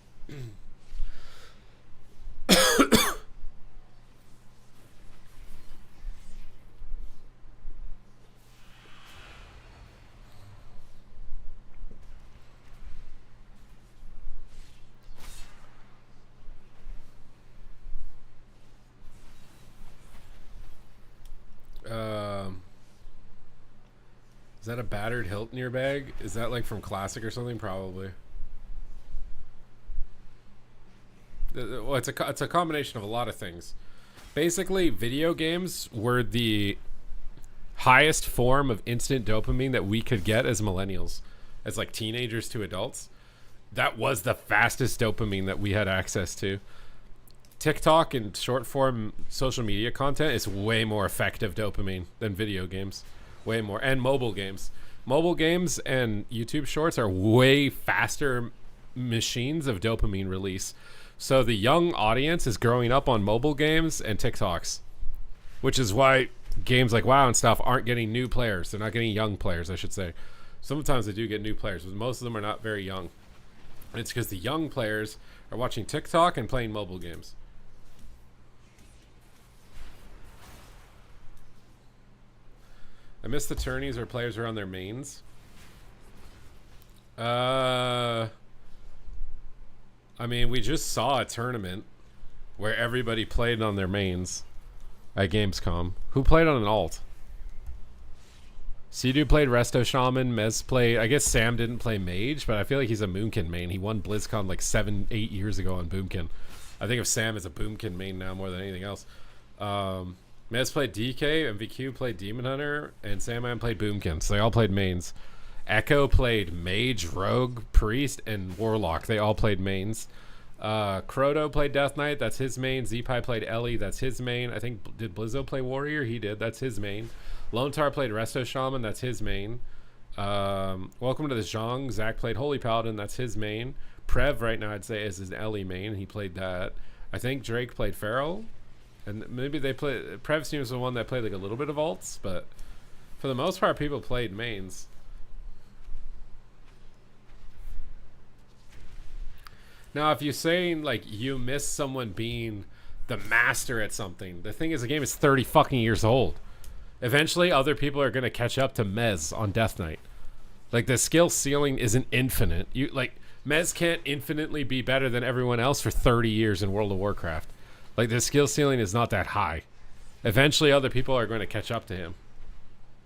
Is that a battered hilt in your bag? Is that like from Classic or something? Probably. Well, it's a combination of a lot of things. Basically, video games were the highest form of instant dopamine that we could get as millennials, as like teenagers to adults. That was the fastest dopamine that we had access to. TikTok and short form social media content is way more effective dopamine than video games. Way more. And mobile games. Mobile games and YouTube shorts are way faster machines of dopamine release. So the young audience is growing up on mobile games and TikToks, which is why games like WoW and stuff aren't getting new players. They're not getting young players, I should say. Sometimes they do get new players, but most of them are not very young. And it's because the young players are watching TikTok and playing mobile games. I miss the tourneys where players were on their mains. I mean, we just saw a tournament where everybody played on their mains at Gamescom. Who played on an alt? Sea played Resto Shaman. Mez played... I guess Sam didn't play Mage, but I feel like he's a Moonkin main. He won BlizzCon like 7-8 years ago on Boomkin. I think of Sam as a Boomkin main now more than anything else. Mez played DK, MVQ played Demon Hunter, and Samman played Boomkin. So they all played mains. Echo played Mage, Rogue, Priest, and Warlock. They all played mains. Croto played Death Knight. That's his main. Zepai played Ellie. That's his main. I think, did Blizzo play Warrior? He did. That's his main. Lone Tar played Resto Shaman. That's his main. Welcome to the Zhang. Zach played Holy Paladin. That's his main. Prev right now I'd say is his Ellie main. He played that. I think Drake played Feral. And maybe they played... Prev seems the one that played like a little bit of alts, but for the most part people played mains. Now, if you're saying, like, you miss someone being the master at something, the thing is, the game is 30 fucking years old. Eventually, other people are going to catch up to Mez on Death Knight. Like, the skill ceiling isn't infinite. Mez can't infinitely be better than everyone else for 30 years in World of Warcraft. Like, the skill ceiling is not that high. Eventually, other people are going to catch up to him.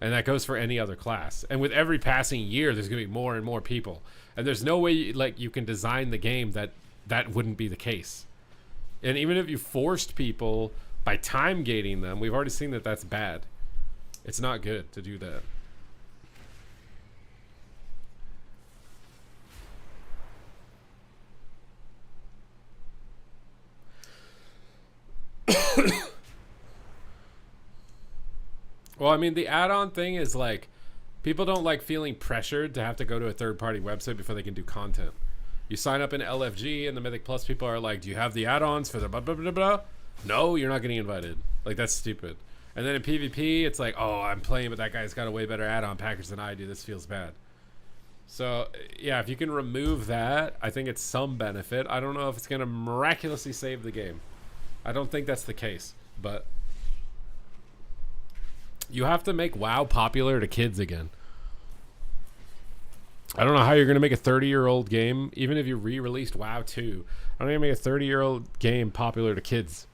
And that goes for any other class. And with every passing year, there's going to be more and more people. And there's no way you can design the game that wouldn't be the case. And even if you forced people by time gating them, we've already seen that that's bad. It's not good to do that. Well, I mean, the add-on thing is like, people don't like feeling pressured to have to go to a third-party website before they can do content. You sign up in LFG, and the Mythic Plus people are like, do you have the add-ons for the blah, blah, blah, blah? No, you're not getting invited. Like, that's stupid. And then in PvP, it's like, oh, I'm playing, but that guy's got a way better add-on package than I do. This feels bad. So, yeah, if you can remove that, I think it's some benefit. I don't know if it's going to miraculously save the game. I don't think that's the case, but... You have to make WoW popular to kids again. I don't know how you're going to make a 30-year-old game, even if you re-released WoW 2. I don't even make a 30-year-old game popular to kids.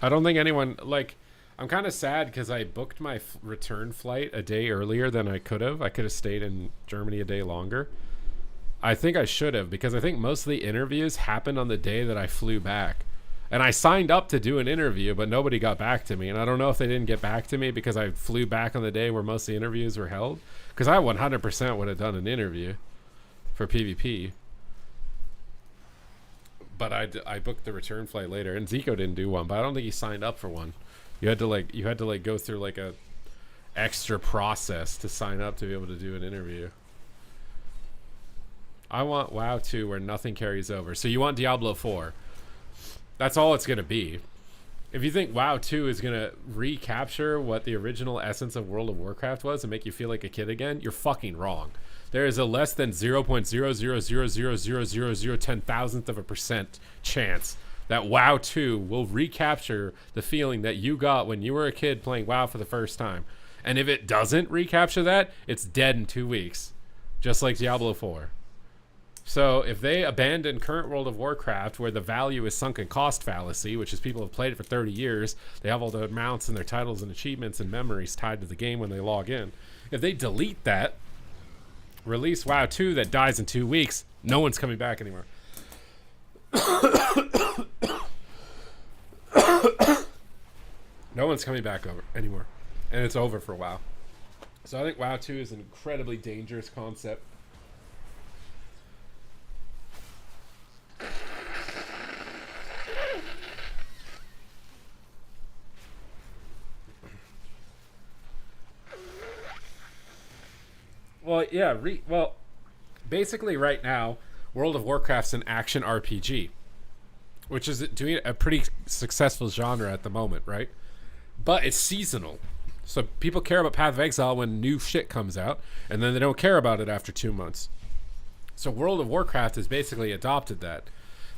I don't think anyone, like, I'm kind of sad because I booked my return flight a day earlier than I could have. I could have stayed in Germany a day longer. I think I should have, because I think most of the interviews happened on the day that I flew back. And I signed up to do an interview, but nobody got back to me. And I don't know if they didn't get back to me because I flew back on the day where most of the interviews were held. Because I 100% would have done an interview for PvP. But I booked the return flight later, and Zico didn't do one, but I don't think he signed up for one. You had to go through like a extra process to sign up to be able to do an interview. I want WoW 2 where nothing carries over. So you want Diablo 4. That's all it's going to be. If you think WoW 2 is going to recapture what the original essence of World of Warcraft was and make you feel like a kid again, you're fucking wrong. There is a less than 0.000000010,000% chance that WoW 2 will recapture the feeling that you got when you were a kid playing WoW for the first time. And if it doesn't recapture that, it's dead in 2 weeks. Just like Diablo 4. So if they abandon current World of Warcraft, where the value is sunken cost fallacy, which is people have played it for 30 years, they have all the mounts and their titles and achievements and memories tied to the game when they log in. If they delete that, release WoW 2 that dies in 2 weeks, no one's coming back anymore. No one's coming back over anymore. And it's over for WoW. So I think WoW 2 is an incredibly dangerous concept. Well, yeah, basically right now, World of Warcraft's an action RPG, which is doing a pretty successful genre at the moment, right? But it's seasonal. So people care about Path of Exile when new shit comes out, and then they don't care about it after 2 months. So World of Warcraft has basically adopted that.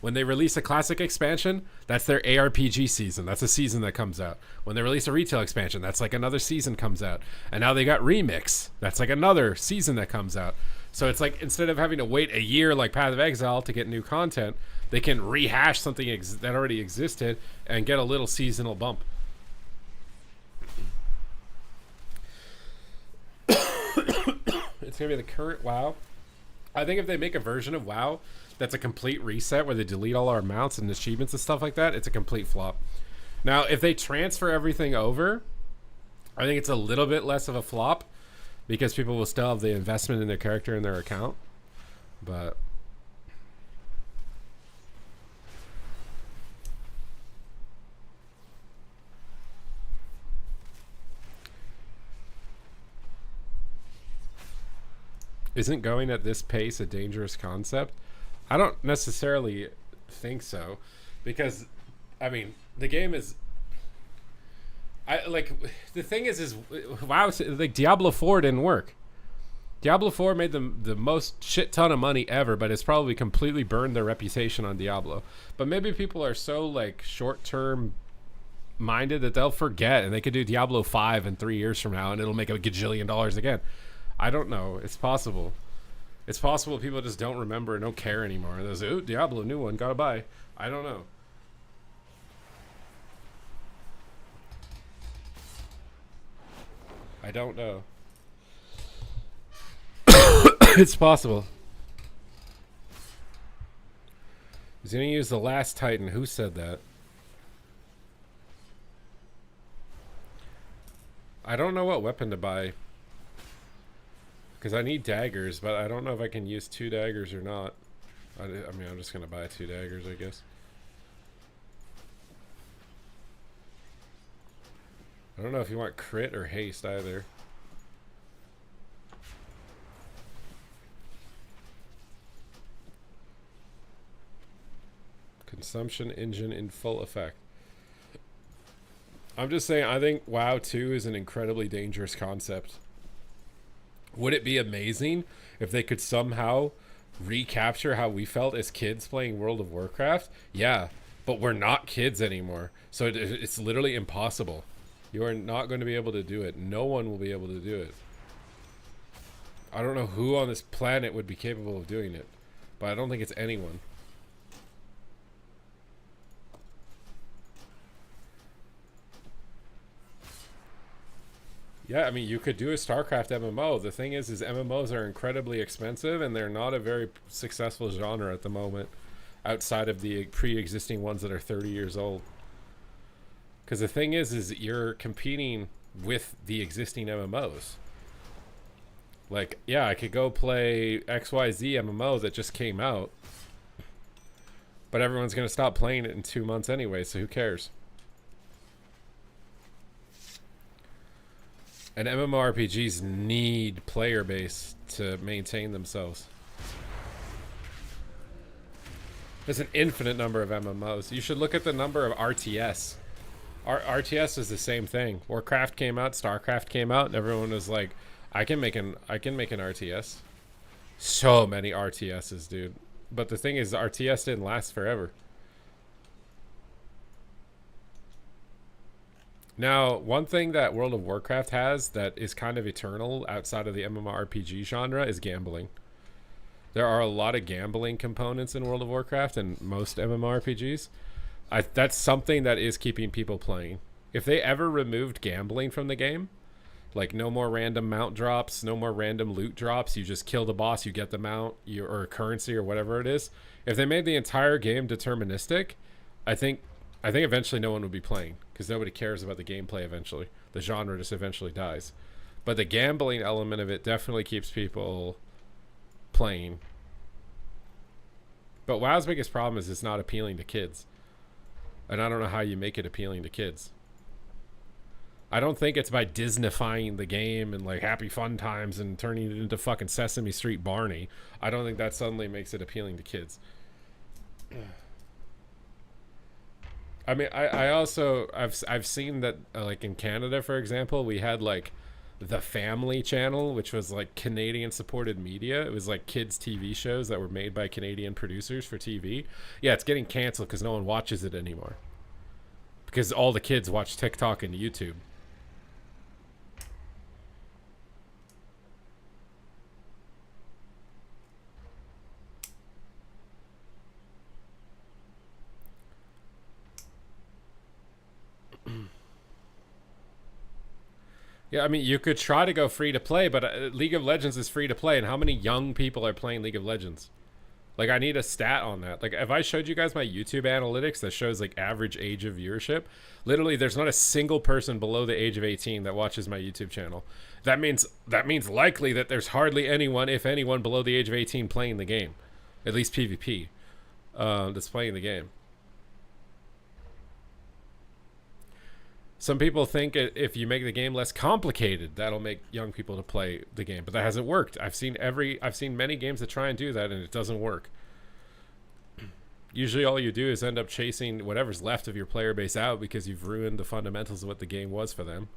When they release a classic expansion, that's their ARPG season. That's a season that comes out. When they release a retail expansion, that's like another season comes out. And now they got Remix. That's like another season that comes out. So it's like instead of having to wait a year like Path of Exile to get new content, they can rehash something that already existed and get a little seasonal bump. It's going to be the current WoW. I think if they make a version of WoW that's a complete reset where they delete all our mounts and achievements and stuff like that, it's a complete flop. Now, if they transfer everything over, I think it's a little bit less of a flop because people will still have the investment in their character and their account. But isn't going at this pace a dangerous concept? I don't necessarily think so, because I mean the game is. The thing is WoW, like Diablo 4 didn't work. Diablo 4 made them the most shit ton of money ever, but it's probably completely burned their reputation on Diablo. But maybe people are so like short term minded that they'll forget, and they could do Diablo 5 in 3 years from now, and it'll make a gajillion dollars again. I don't know. It's possible. It's possible people just don't remember and don't care anymore. There's ooh, Diablo, new one, gotta buy. I don't know. I don't know. It's possible. He's gonna use the last Titan. Who said that? I don't know what weapon to buy. Because I need daggers, but I don't know if I can use 2 daggers or not. I mean, I'm just going to buy 2 daggers, I guess. I don't know if you want crit or haste either. Consumption engine in full effect. I'm just saying, I think WoW 2 is an incredibly dangerous concept. Would it be amazing if they could somehow recapture how we felt as kids playing World of Warcraft? Yeah, but we're not kids anymore. So it's literally impossible. You are not going to be able to do it. No one will be able to do it. I don't know who on this planet would be capable of doing it, but I don't think it's anyone. Yeah, I mean, you could do a StarCraft MMO. The thing is MMOs are incredibly expensive, and they're not a very successful genre at the moment, outside of the pre-existing ones that are 30 years old. Because the thing is you're competing with the existing MMOs. Like, yeah, I could go play XYZ MMO that just came out, but everyone's going to stop playing it in 2 months anyway, so who cares? And MMORPGs need player base to maintain themselves. There's an infinite number of MMOs. You should look at the number of RTS. RTS is the same thing. Warcraft came out, StarCraft came out, and everyone was like, I can make an RTS. So many RTSs, dude. But the thing is, RTS didn't last forever. Now, one thing that World of Warcraft has that is kind of eternal outside of the MMORPG genre is gambling. There are a lot of gambling components in World of Warcraft and most MMORPGs. That's something that is keeping people playing. If they ever removed gambling from the game, like no more random mount drops, no more random loot drops, you just kill the boss, you get the mount, or currency or whatever it is. If they made the entire game deterministic, I think eventually no one would be playing because nobody cares about the gameplay eventually. The genre just eventually dies. But the gambling element of it definitely keeps people playing. But WoW's biggest problem is it's not appealing to kids. And I don't know how you make it appealing to kids. I don't think it's by Disneyfying the game and like happy fun times and turning it into fucking Sesame Street Barney. I don't think that suddenly makes it appealing to kids. I mean, I also I've seen that like in Canada, for example, we had like the Family Channel, which was like Canadian supported media. It was like kids TV shows that were made by Canadian producers for TV. Yeah, it's getting canceled because no one watches it anymore. Because all the kids watch TikTok and YouTube. Yeah, I mean, you could try to go free to play, but League of Legends is free to play, and how many young people are playing League of Legends? Like, I need a stat on that. Like, if I showed you guys my YouTube analytics that shows, like, average age of viewership, literally there's not a single person below the age of 18 that watches my YouTube channel. That means likely that there's hardly anyone, if anyone, below the age of 18 playing the game. At least PvP, that's playing the game. Some people think if you make the game less complicated, that'll make young people to play the game, but that hasn't worked. I've seen many games that try and do that, and it doesn't work. Usually all you do is end up chasing whatever's left of your player base out because you've ruined the fundamentals of what the game was for them,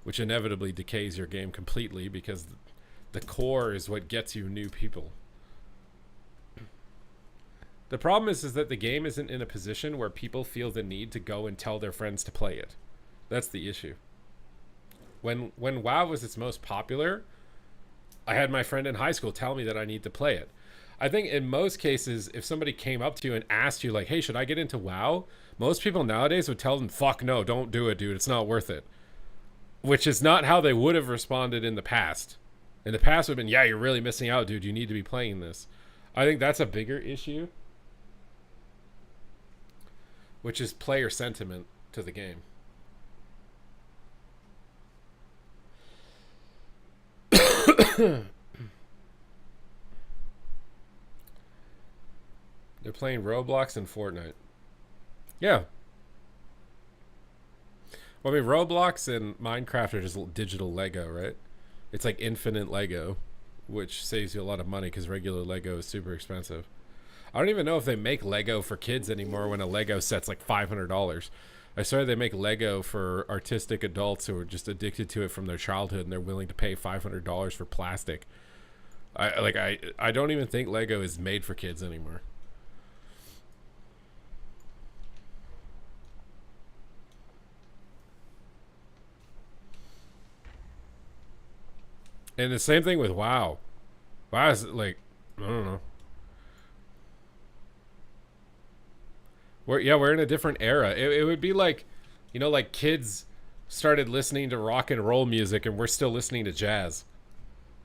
which inevitably decays your game completely because the core is what gets you new people. The problem is that the game isn't in a position where people feel the need to go and tell their friends to play it. That's the issue. When WoW was its most popular, I had my friend in high school tell me that I need to play it. I think in most cases, if somebody came up to you and asked you like, hey, should I get into WoW? Most people nowadays would tell them, fuck no, don't do it, dude. It's not worth it. Which is not how they would have responded in the past. In the past would have been, yeah, you're really missing out, dude. You need to be playing this. I think that's a bigger issue, which is player sentiment to the game. They're playing Roblox and Fortnite. Yeah. Well, I mean, Roblox and Minecraft are just digital Lego, right? It's like infinite Lego, which saves you a lot of money because regular Lego is super expensive. I don't even know if they make Lego for kids anymore when a Lego set's like $500. I saw they make Lego for artistic adults who are just addicted to it from their childhood and they're willing to pay $500 for plastic. I don't even think Lego is made for kids anymore. And the same thing with WoW. WoW is like, I don't know. We're in a different era. It would be like, you know, like kids started listening to rock and roll music and we're still listening to jazz.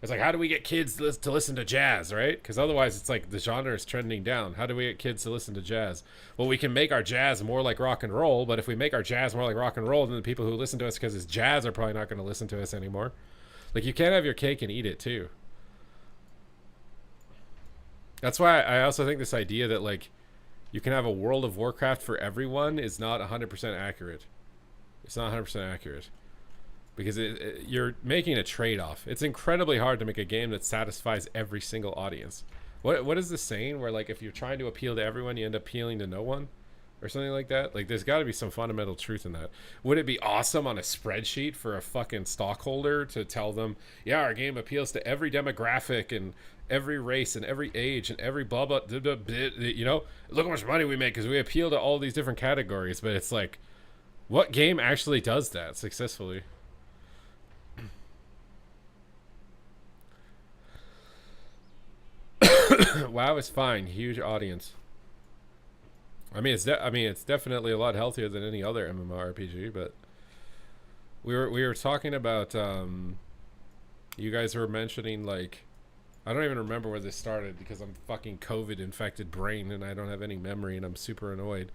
It's like, how do we get kids to listen to jazz, right? Because otherwise it's like the genre is trending down. How do we get kids to listen to jazz? Well, we can make our jazz more like rock and roll, but if we make our jazz more like rock and roll, then the people who listen to us because it's jazz are probably not going to listen to us anymore. Like, you can't have your cake and eat it too. That's why I also think this idea that like you can have a World of Warcraft for everyone is not 100% accurate. It's not 100% accurate. Because you're making a trade-off. It's incredibly hard to make a game that satisfies every single audience. What is the saying where like if you're trying to appeal to everyone, you end up appealing to no one? Or something like that? Like there's got to be some fundamental truth in that. Would it be awesome on a spreadsheet for a fucking stockholder to tell them, yeah, our game appeals to every demographic and every race and every age and every blah, blah, blah, blah, blah, you know, look how much money we make because we appeal to all these different categories. But it's like, what game actually does that successfully? WoW is fine. Huge audience. I mean, it's definitely a lot healthier than any other MMORPG. But we were talking about you guys were mentioning, like, I don't even remember where this started because I'm fucking COVID infected brain and I don't have any memory and I'm super annoyed.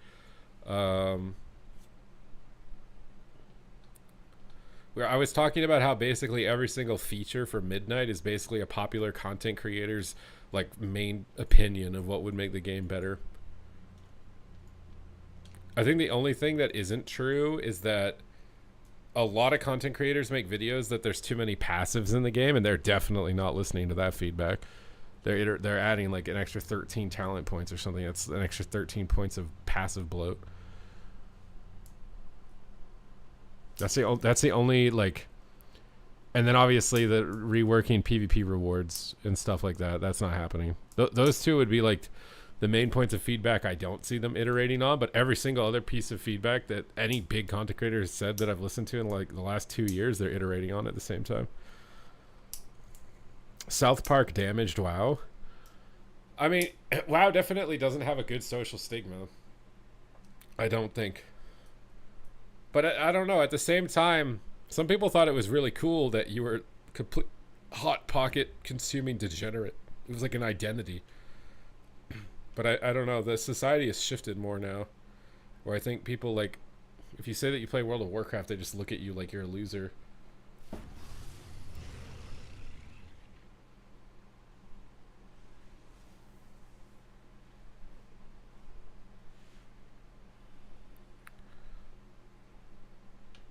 Where I was talking about how basically every single feature for Midnight is basically a popular content creator's like main opinion of what would make the game better. I think the only thing that isn't true is that a lot of content creators make videos that there's too many passives in the game, and they're definitely not listening to that feedback. They're adding like an extra 13 talent points or something. That's an extra 13 points of passive bloat. That's the only, like, and then obviously the reworking PvP rewards and stuff like that. That's not happening. Those two would be like the main points of feedback I don't see them iterating on, but every single other piece of feedback that any big content creator has said that I've listened to in like the last 2 years, they're iterating on at the same time. South Park damaged WoW. I mean, WoW definitely doesn't have a good social stigma. I don't think. But I don't know. At the same time, some people thought it was really cool that you were complete hot pocket consuming degenerate. It was like an identity. But I don't know. The society has shifted more now, where I think people, like, if you say that you play World of Warcraft, they just look at you like you're a loser.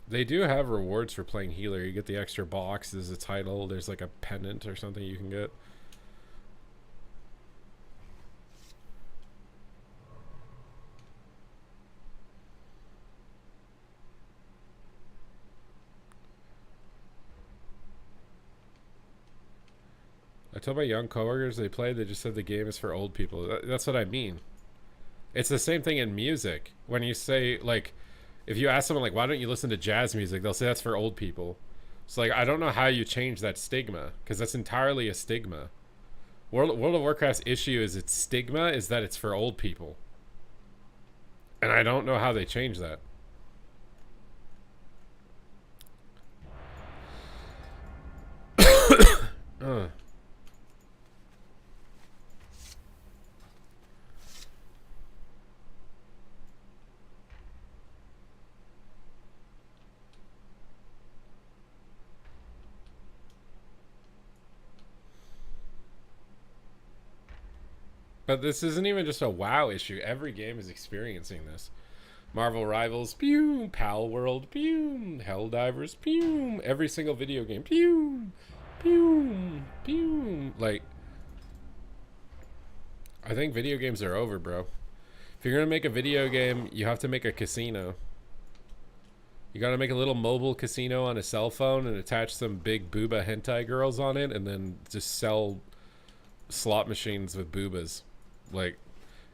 They do have rewards for playing healer. You get the extra box. There's a title. There's like a pendant or something you can get. I told my young coworkers they played, they just said the game is for old people. That's what I mean. It's the same thing in music. When you say, like, if you ask someone, like, why don't you listen to jazz music? They'll say that's for old people. So, like, I don't know how you change that stigma, because that's entirely a stigma. World of Warcraft's issue is its stigma is that it's for old people. And I don't know how they change that. But this isn't even just a WoW issue. Every game is experiencing this. Marvel Rivals, pew. Pal World, pew. Helldivers, pew. Every single video game, pew. Pew. Pew. Like, I think video games are over, bro. If you're gonna make a video game, you have to make a casino. You gotta make a little mobile casino on a cell phone and attach some big booba hentai girls on it, and then just sell slot machines with boobas. Like,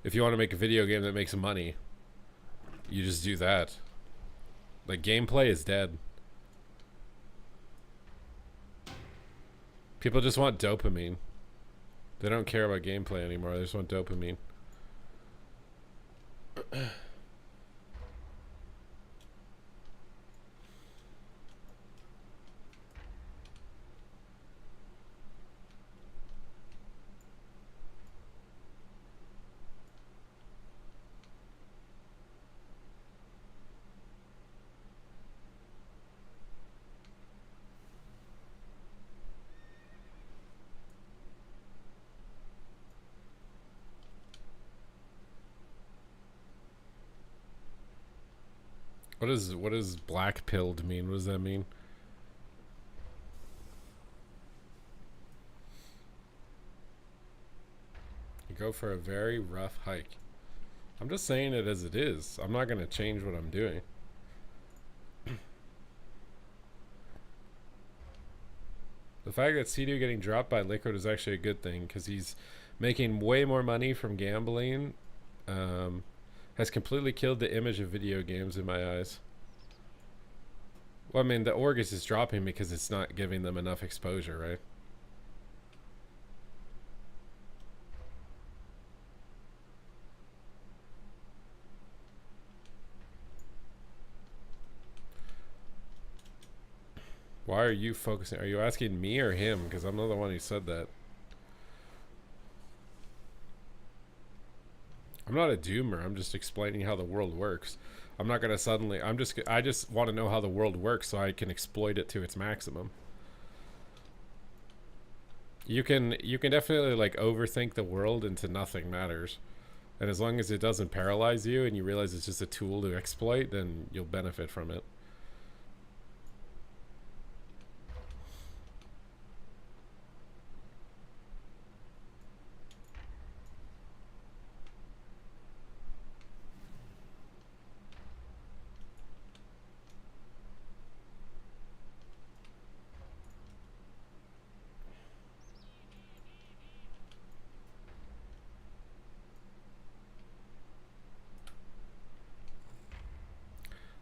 if you want to make a video game that makes money, you just do that. Like, gameplay is dead. People just want dopamine. They don't care about gameplay anymore. They just want dopamine. What does black pilled mean? What does that mean? You go for a very rough hike. I'm just saying it as it is. I'm not going to change what I'm doing. The fact that Sea-Doo getting dropped by Liquid is actually a good thing, because he's making way more money from gambling. Has completely killed the image of video games in my eyes. Well, I mean, the Orgus is dropping because it's not giving them enough exposure, right? Why are you focusing? Are you asking me or him? Because I'm not the one who said that. I'm not a doomer. I'm just explaining how the world works. I'm not gonna suddenly. I just want to know how the world works so I can exploit it to its maximum. You can definitely like overthink the world into nothing matters, and as long as it doesn't paralyze you and you realize it's just a tool to exploit, then you'll benefit from it.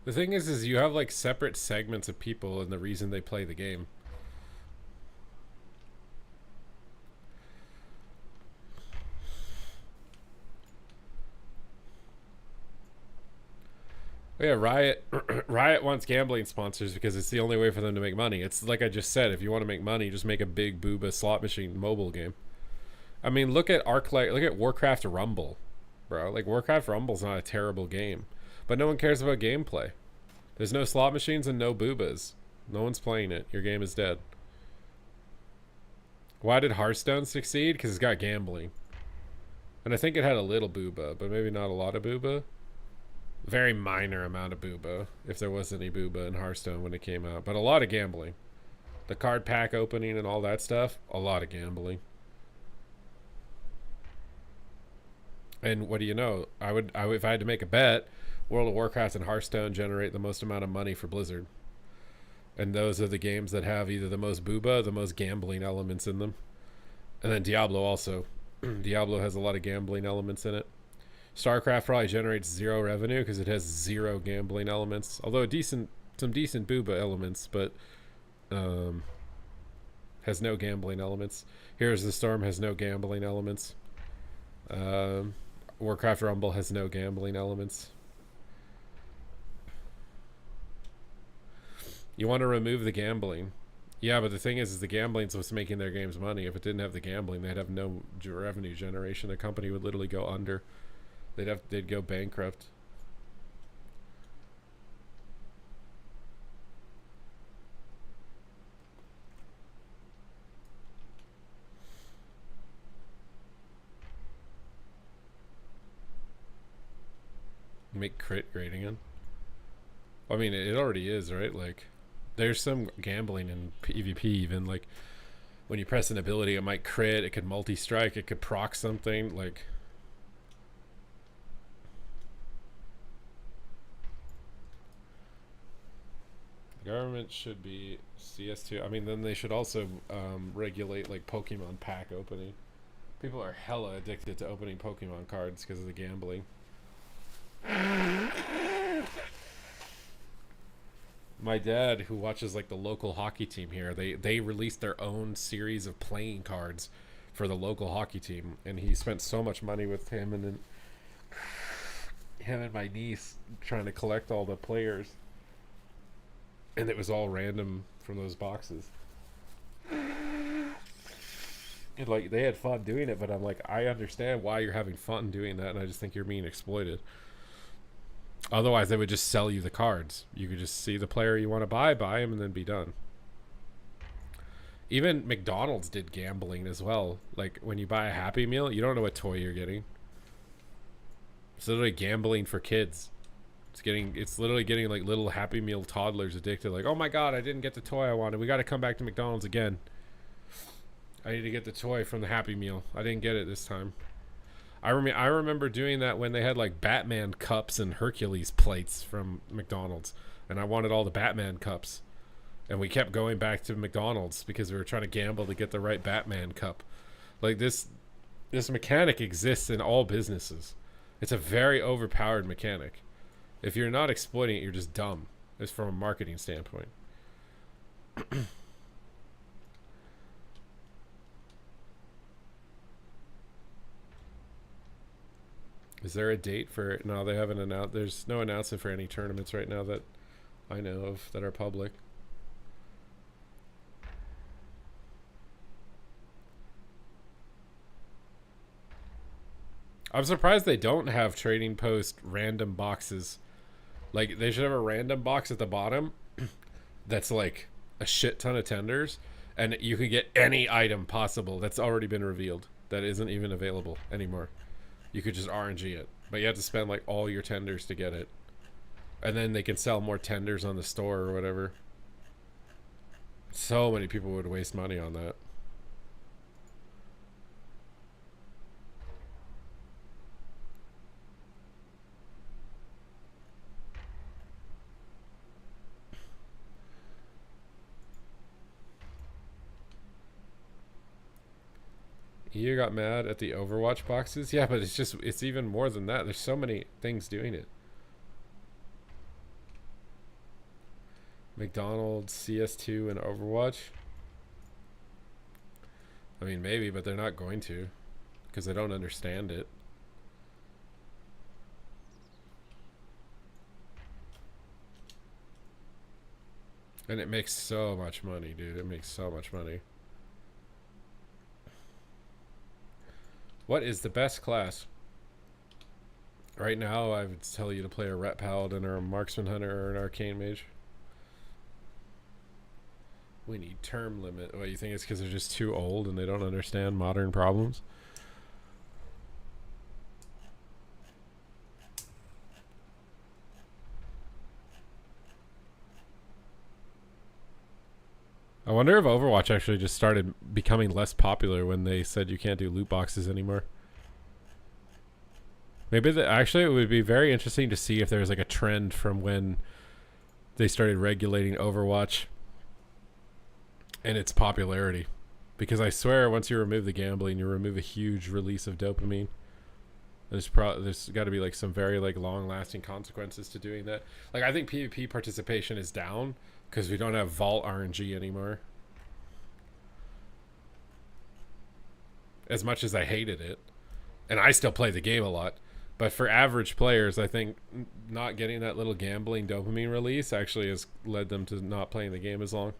The thing is you have like separate segments of people and the reason they play the game. Oh yeah, Riot Riot wants gambling sponsors because it's the only way for them to make money. It's like I just said, if you want to make money, just make a big booba slot machine mobile game. I mean, look at look at Warcraft Rumble, bro. Like Warcraft Rumble's not a terrible game, but no one cares about gameplay. There's no slot machines and no boobas. No one's playing it. Your game is dead. Why did Hearthstone succeed? Because it's got gambling. And I think it had a little booba, but maybe not a lot of booba. Very minor amount of booba, if there was any booba in Hearthstone when it came out. But a lot of gambling. The card pack opening and all that stuff, a lot of gambling. And what do you know? If I had to make a bet, World of Warcraft and Hearthstone generate the most amount of money for Blizzard. And those are the games that have either the most booba or the most gambling elements in them. And then Diablo also. Diablo has a lot of gambling elements in it. StarCraft probably generates zero revenue because it has zero gambling elements. Although some decent booba elements, but has no gambling elements. Here's the Storm has no gambling elements. Warcraft Rumble has no gambling elements. You want to remove the gambling. Yeah, but the thing is the gambling's what's making their games money. If it didn't have the gambling, they'd have no revenue generation. The company would literally go under. They'd go bankrupt. Make crit grading in. I mean, it already is, right? Like, there's some gambling in PvP even. Like, when you press an ability, it might crit, it could multi-strike, it could proc something. Like, the government should be CS2. I mean, then they should also regulate, like, Pokemon pack opening. People are hella addicted to opening Pokemon cards because of the gambling. My dad, who watches like the local hockey team here, they released their own series of playing cards for the local hockey team, and he spent so much money with him and my niece trying to collect all the players, and it was all random from those boxes. And like they had fun doing it, but I'm like, I understand why you're having fun doing that, and I just think you're being exploited. Otherwise, they would just sell you the cards. You could just see the player you want to buy him, and then be done. Even McDonald's did gambling as well. Like, when you buy a Happy Meal, you don't know what toy you're getting. It's literally gambling for kids. It's literally getting, like, little Happy Meal toddlers addicted. Like, oh my god, I didn't get the toy I wanted. We got to come back to McDonald's again. I need to get the toy from the Happy Meal. I didn't get it this time. I remember doing that when they had like Batman cups and Hercules plates from McDonald's, and I wanted all the Batman cups, and we kept going back to McDonald's because we were trying to gamble to get the right Batman cup. Like this mechanic exists in all businesses. It's a very overpowered mechanic. If you're not exploiting it, you're just dumb. It's from a marketing standpoint. Is there a date for... No, they haven't announced... There's no announcement for any tournaments right now that I know of that are public. I'm surprised they don't have trading post random boxes. Like, they should have a random box at the bottom that's like a shit ton of tenders, and you can get any item possible that's already been revealed that isn't even available anymore. You could just RNG it, but you have to spend like all your tenders to get it, and then they can sell more tenders on the store or whatever. So many people would waste money on that. You got mad at the Overwatch boxes? Yeah, but it's even more than that. There's so many things doing it. McDonald's, CS2, and Overwatch. I mean, maybe, but they're not going to, because they don't understand it. And it makes so much money, dude. It makes so much money. What is the best class? Right now, I would tell you to play a Ret Paladin or a Marksman Hunter or an Arcane Mage. We need term limit. What, you think it's because they're just too old and they don't understand modern problems? I wonder if Overwatch actually just started becoming less popular when they said you can't do loot boxes anymore. Maybe actually it would be very interesting to see if there's like a trend from when they started regulating Overwatch and its popularity. Because I swear once you remove the gambling, you remove a huge release of dopamine. There's got to be like some very like long lasting consequences to doing that. Like, I think PvP participation is down because we don't have vault RNG anymore. As much as I hated it, and I still play the game a lot, but for average players, I think not getting that little gambling dopamine release actually has led them to not playing the game as long.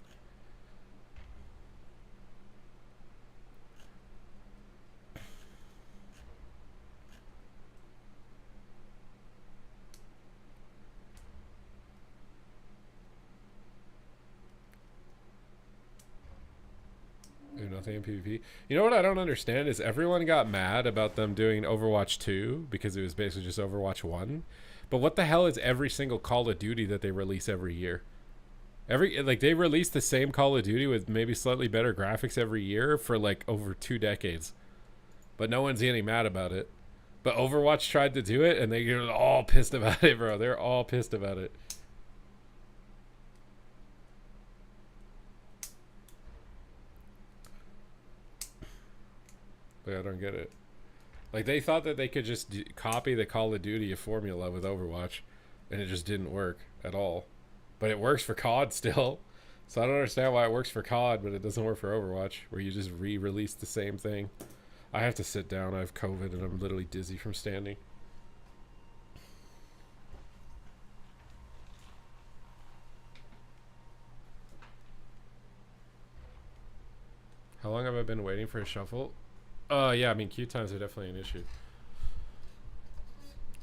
Nothing in PvP. You know what I don't understand is everyone got mad about them doing Overwatch 2 because it was basically just Overwatch 1. But what the hell is every single Call of Duty that they release every year? They release the same Call of Duty with maybe slightly better graphics every year for like over 2 decades. But no one's getting mad about it. But Overwatch tried to do it and they're all pissed about it, bro. They're all pissed about it. I don't get it. Like, they thought that they could just copy the Call of Duty formula with Overwatch, and it just didn't work at all. But it works for COD still. So I don't understand why it works for COD, but it doesn't work for Overwatch, where you just re-release the same thing. I have to sit down. I have COVID, and I'm literally dizzy from standing. How long have I been waiting for a shuffle? Yeah, I mean, queue times are definitely an issue.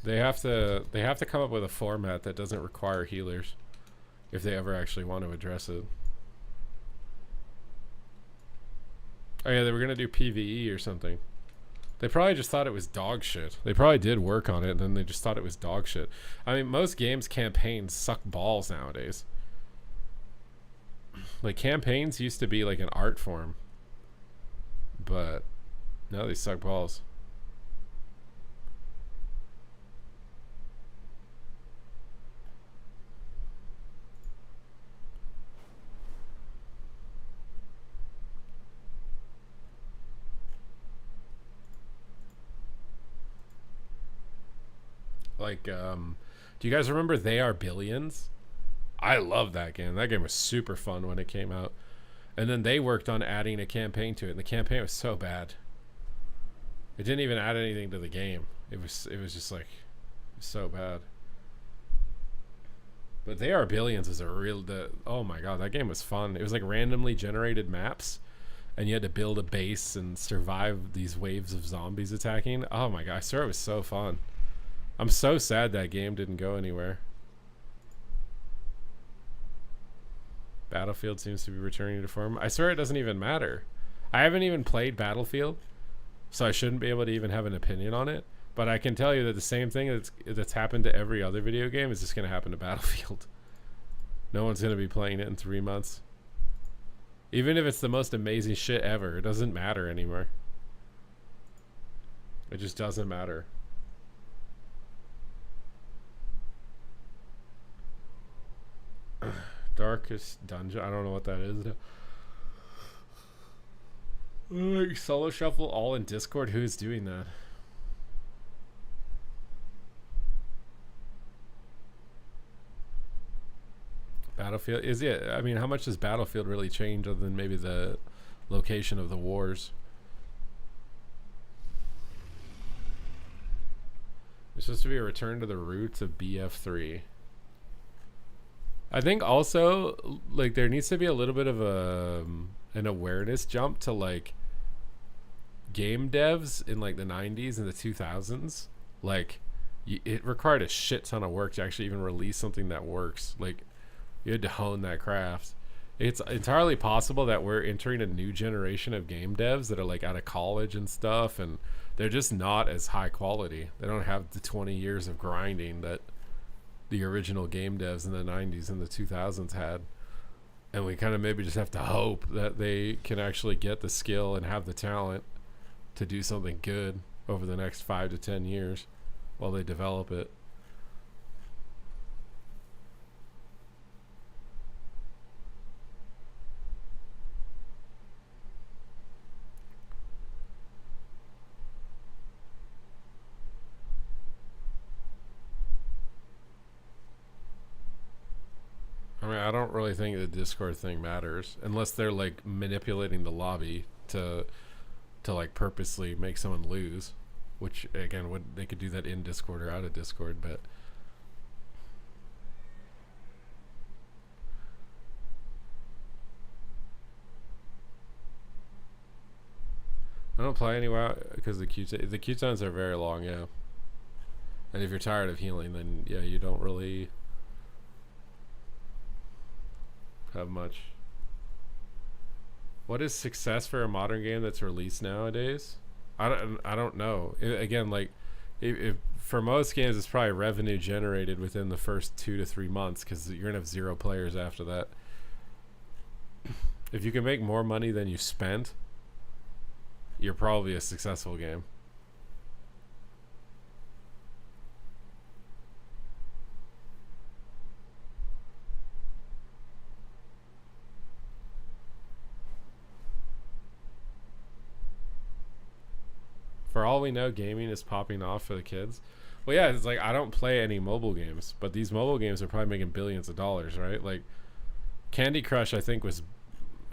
They have to come up with a format that doesn't require healers if they ever actually want to address it. Oh yeah, they were gonna do PvE or something. They probably just thought it was dog shit. They probably did work on it and then they just thought it was dog shit. I mean, most games campaigns suck balls nowadays. Like, campaigns used to be like an art form, but now they suck balls. Like, do you guys remember They Are Billions? I love that game. That game was super fun when it came out. And then they worked on adding a campaign to it, and the campaign was so bad. It didn't even add anything to the game. It was just like so bad. But They Are Billions is a real oh my god, that game was fun. It was like randomly generated maps, and you had to build a base and survive these waves of zombies attacking. Oh my god, I swear it was so fun. I'm so sad that game didn't go anywhere. Battlefield seems to be returning to form. I swear it doesn't even matter. I haven't even played Battlefield, so I shouldn't be able to even have an opinion on it. But I can tell you that the same thing that's happened to every other video game is just going to happen to Battlefield. No one's going to be playing it in 3 months. Even if it's the most amazing shit ever, it doesn't matter anymore. It just doesn't matter. Darkest Dungeon. I don't know what that is. Solo Shuffle all in Discord? Who's doing that? Battlefield? Is it? I mean, how much does Battlefield really change other than maybe the location of the wars? It's supposed to be a return to the roots of BF3. I think also, like, there needs to be a little bit of an awareness jump to, like, game devs in, like, the 90s and the 2000s. Like, it required a shit ton of work to actually even release something that works. Like, you had to hone that craft. It's entirely possible that we're entering a new generation of game devs that are, like, out of college and stuff, and they're just not as high quality. They don't have the 20 years of grinding that the original game devs in the 90s and the 2000s had. And we kind of maybe just have to hope that they can actually get the skill and have the talent to do something good over the next 5 to 10 years while they develop it. I mean, I don't really think the Discord thing matters unless they're, like, manipulating the lobby to like purposely make someone lose, which again, they could do that in Discord or out of Discord. But I don't play any WoW because the queue times are very long, yeah. And if you're tired of healing, then yeah, you don't really have much. What is success for a modern game that's released nowadays? I don't know. Again, like, if for most games, it's probably revenue generated within the first 2 to 3 months, because you're gonna have 0 players after that. If you can make more money than you spent, you're probably a successful game. For all we know, gaming is popping off for the kids. Well, yeah, it's like, I don't play any mobile games, but these mobile games are probably making billions of dollars, right? Like, Candy Crush, I think, was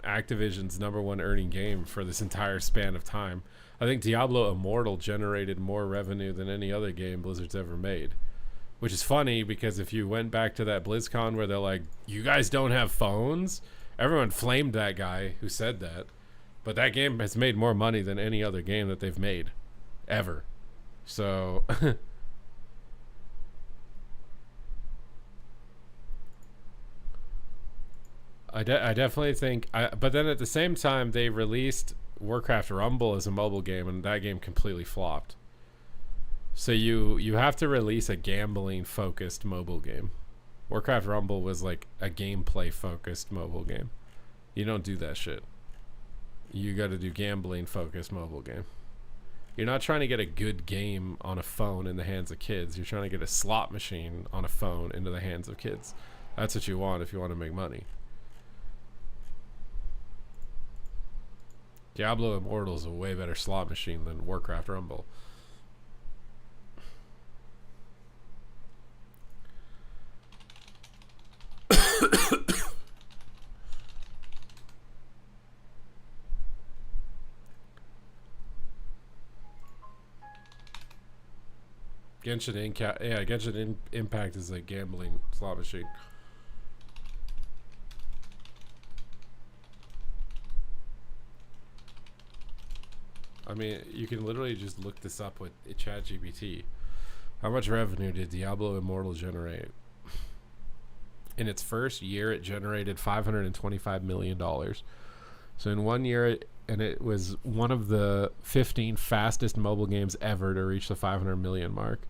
Activision's #1 earning game for this entire span of time. I think Diablo Immortal generated more revenue than any other game Blizzard's ever made. Which is funny, because if you went back to that BlizzCon where they're like, you guys don't have phones? Everyone flamed that guy who said that. But that game has made more money than any other game that they've made. Ever. So I definitely think but then at the same time they released Warcraft Rumble as a mobile game, and that game completely flopped. So you have to release a gambling focused mobile game. Warcraft Rumble was like a gameplay focused mobile game. You don't do that shit. You got to do gambling focused mobile game. You're not trying to get a good game on a phone in the hands of kids. You're trying to get a slot machine on a phone into the hands of kids. That's what you want if you want to make money. Diablo Immortal is a way better slot machine than Warcraft Rumble. Genshin Impact is a gambling slot machine. I mean, you can literally just look this up with ChatGPT. How much revenue did Diablo Immortal generate? In its first year, it generated $525 million. So in 1 year, and it was one of the 15 fastest mobile games ever to reach the 500 million mark.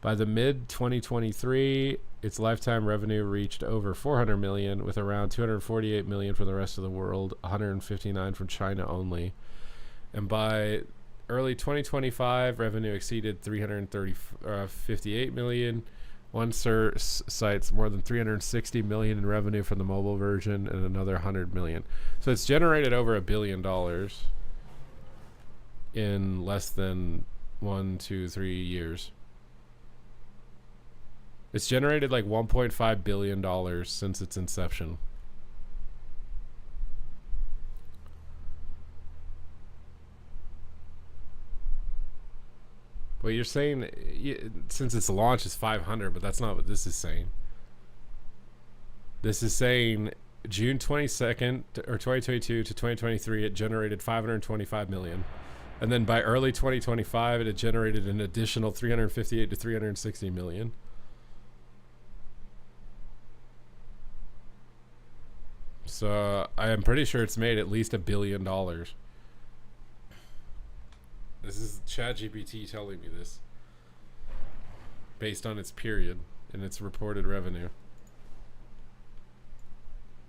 By the mid 2023, its lifetime revenue reached over 400 million, with around 248 million from the rest of the world, 159 from China only. And by early 2025, revenue exceeded 358 million. One cites more than 360 million in revenue from the mobile version and another 100 million. So it's generated over $1 billion in less than 1, 2, 3 years. It's generated like $1.5 billion since its inception. Well, you're saying since its launch is 500, but that's not what this is saying. This is saying June 22nd or 2022 to 2023, it generated 525 million. And then by early 2025, it had generated an additional 358 to 360 million. So I am pretty sure it's made at least $1 billion. This is ChatGPT telling me this, based on its period and its reported revenue.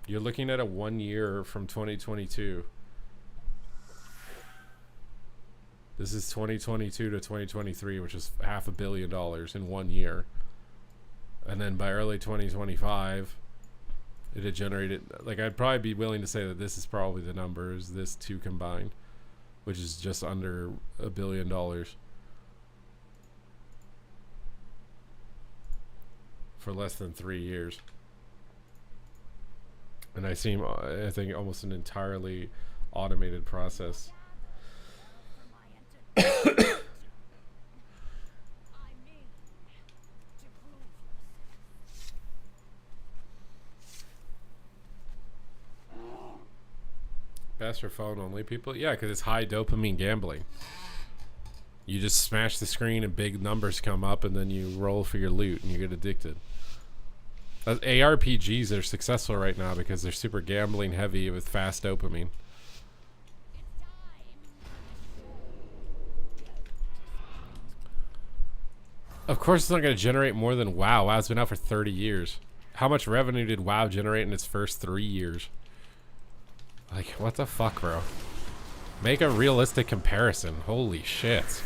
You're looking at a 1 year from 2022. This is 2022 to 2023, which is $500 million in 1 year. And then by early 2025, it had generated, like, I'd probably be willing to say that this is probably the numbers, this two combined, which is just under $1 billion. For less than 3 years. And I think almost an entirely automated process. Best for phone only people? Yeah, because it's high dopamine gambling. You just smash the screen and big numbers come up, and then you roll for your loot and you get addicted. ARPGs are successful right now because they're super gambling heavy with fast dopamine. Of course it's not going to generate more than WoW. WoW's been out for 30 years. How much revenue did WoW generate in its first 3 years? Like, what the fuck, bro? Make a realistic comparison. Holy shit.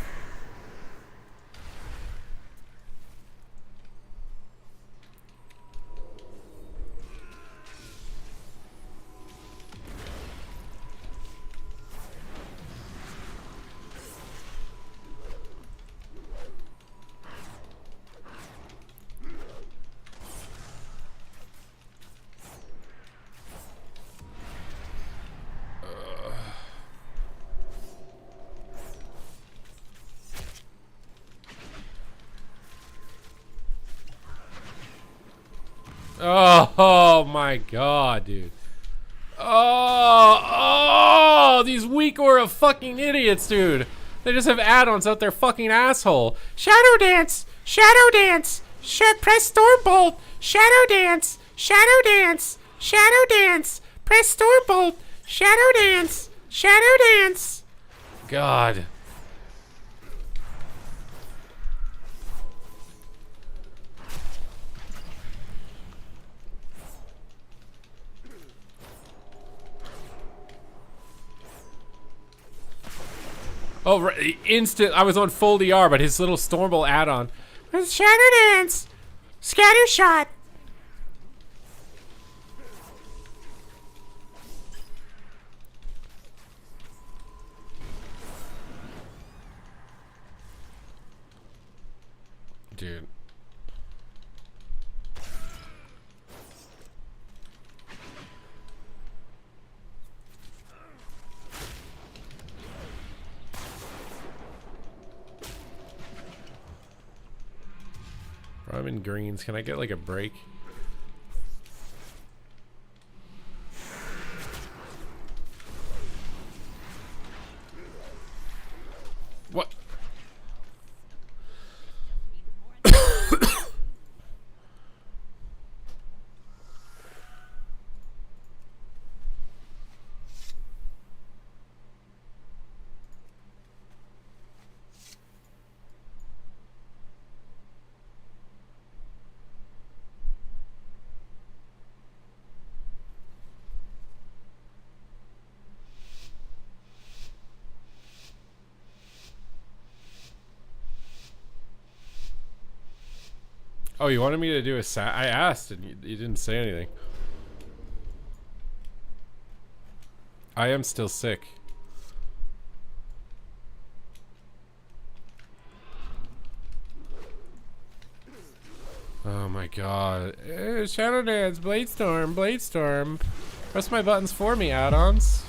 Oh my god, dude. Oh, these weak aura fucking idiots, dude. They just have add-ons out their fucking asshole. Shadow Dance! Shadow Dance! Press Stormbolt! Shadow Dance! Shadow Dance! Shadow Dance! Press Stormbolt! Shadow Dance! Shadow Dance! God. Oh, right, instant. I was on full DR, but his little Stormbolt add-on. Shadow Dance! Scatter Shot! Dude. Bro, I'm in greens. Can I get like a break? Oh, you wanted me to do a I asked and you didn't say anything. I am still sick. Oh my god. Shadow Dance, Bladestorm, Bladestorm. Press my buttons for me, add-ons.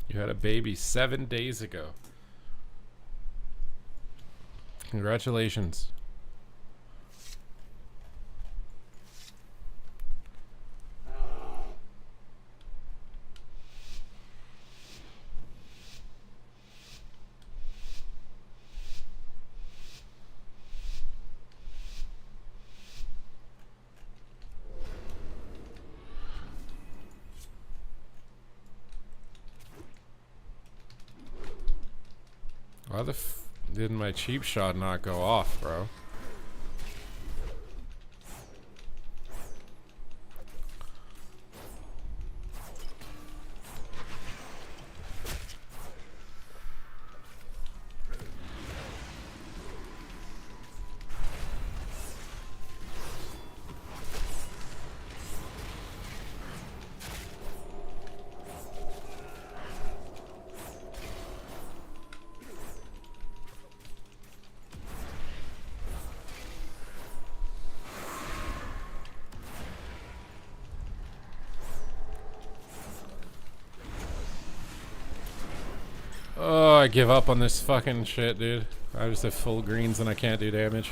You had a baby 7 days ago. Congratulations. Why the did my cheap shot not go off, bro? Oh, I give up on this fucking shit, dude. I just have full greens and I can't do damage.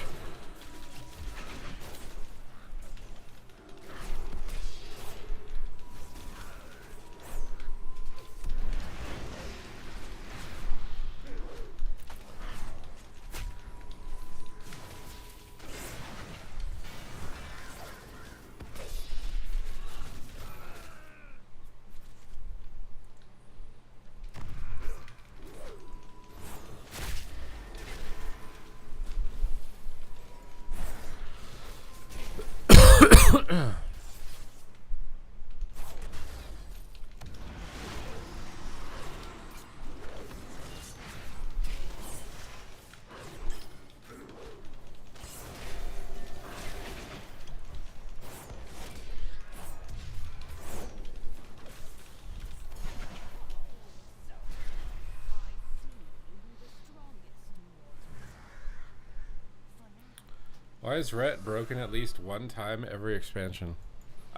Why is Ret broken at least one time every expansion?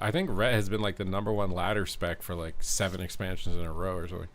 I think Ret has been like the #1 ladder spec for like 7 expansions in a row or something.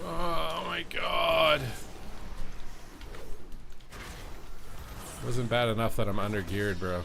Oh my god. Wasn't bad enough that I'm undergeared, bro.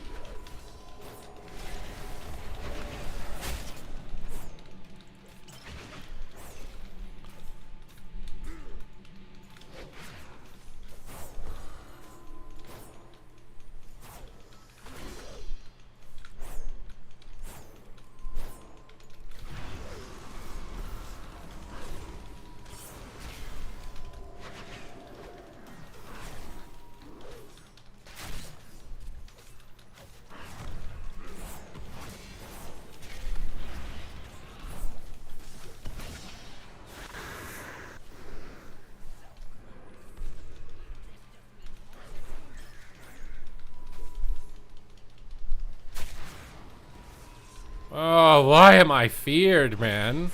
Oh, why am I feared, man?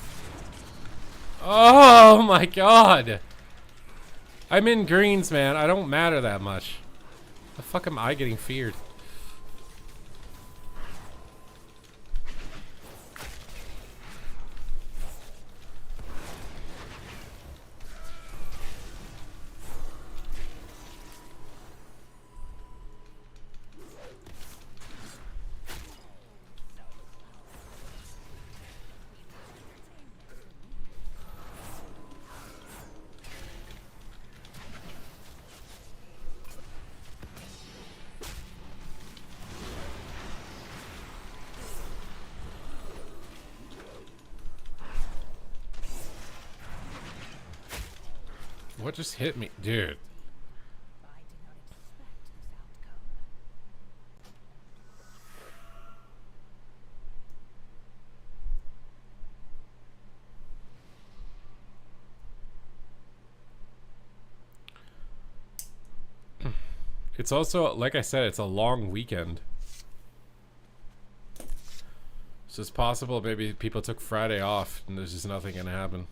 Oh my god. I'm in greens, man. I don't matter that much. The fuck am I getting feared? What just hit me? Dude. It's also, like I said, it's a long weekend. So it's possible maybe people took Friday off and there's just nothing gonna happen.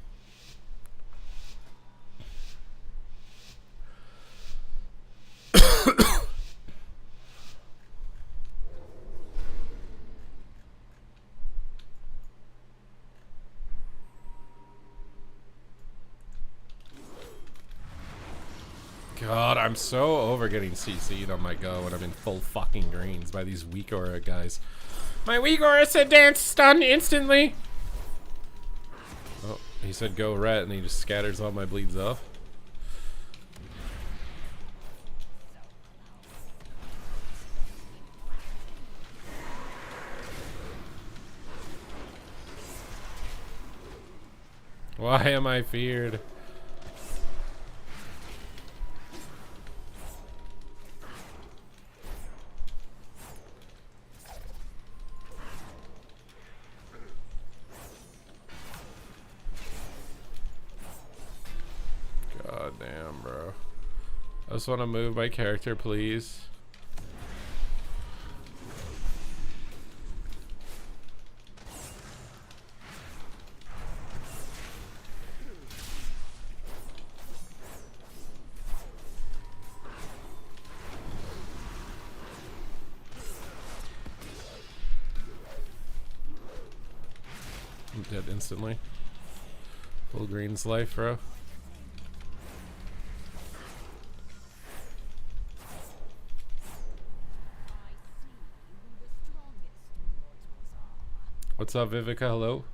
God, I'm so over getting CC'd on my go when I'm in full fucking greens by these weak aura guys. My weak aura said dance stun instantly. Oh, he said go ret and he just scatters all my bleeds off. Why am I feared? God damn, bro. I just want to move my character, please. I'm dead instantly. Full green's life, bro. What's up, Vivica? Hello?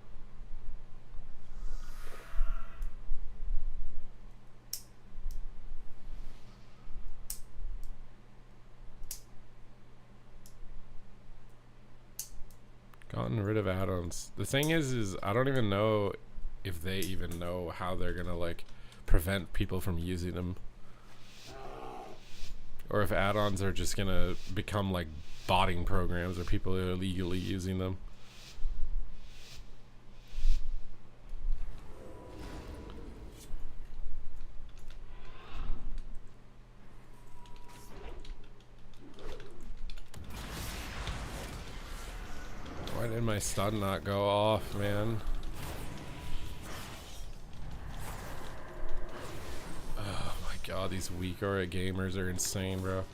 Gotten rid of add-ons. The thing is I don't even know if they even know how they're gonna like prevent people from using them, or if add-ons are just gonna become like botting programs or people are illegally using them. Why did my stun not go off, man? Oh my god, these weak aura gamers are insane, bro.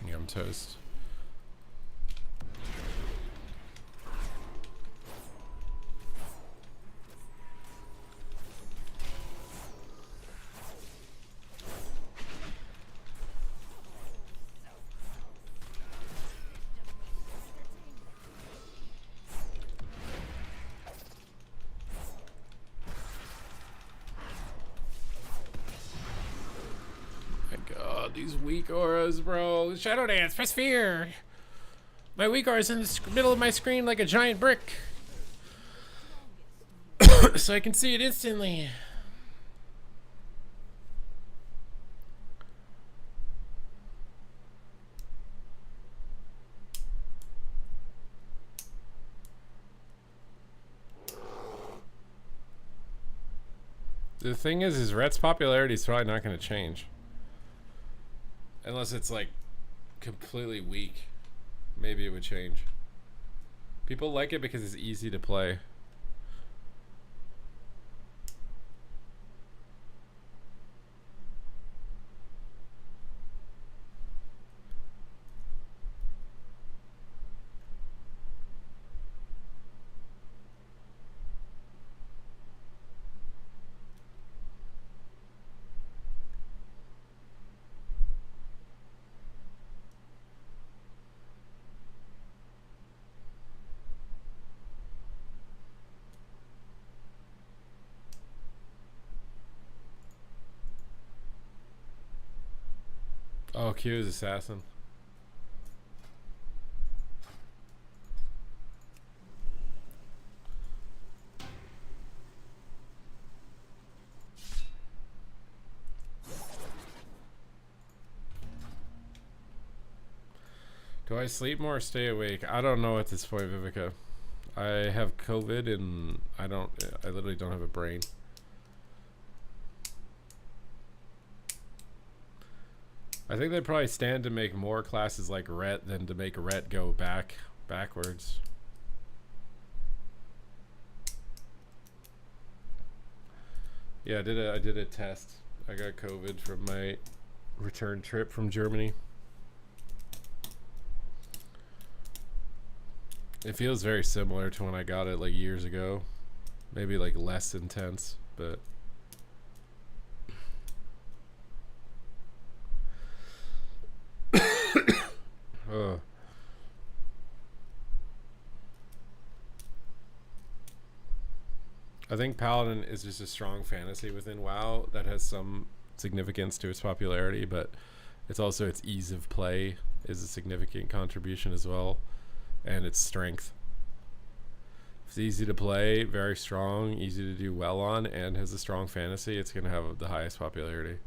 Yeah, I'm toast. My god, these weak auras, bro. Shadow Dance, press fear. My weak aura is in the middle of my screen like a giant brick. So I can see it instantly. The thing is Rhett's popularity is probably not going to change. Unless it's like completely weak. Maybe it would change. People like it because it's easy to play. Oh, Q is assassin. Do I sleep more or stay awake? I don't know at this point, Vivica. I have COVID and I literally don't have a brain. I think they probably stand to make more classes like Rhett than to make Rhett go backwards. Yeah, I did a test. I got COVID from my return trip from Germany. It feels very similar to when I got it like years ago. Maybe like less intense, but ugh. I think Paladin is just a strong fantasy within WoW that has some significance to its popularity, but it's also its ease of play is a significant contribution as well, and its strength. It's easy to play, very strong, easy to do well on, and has a strong fantasy. It's going to have the highest popularity.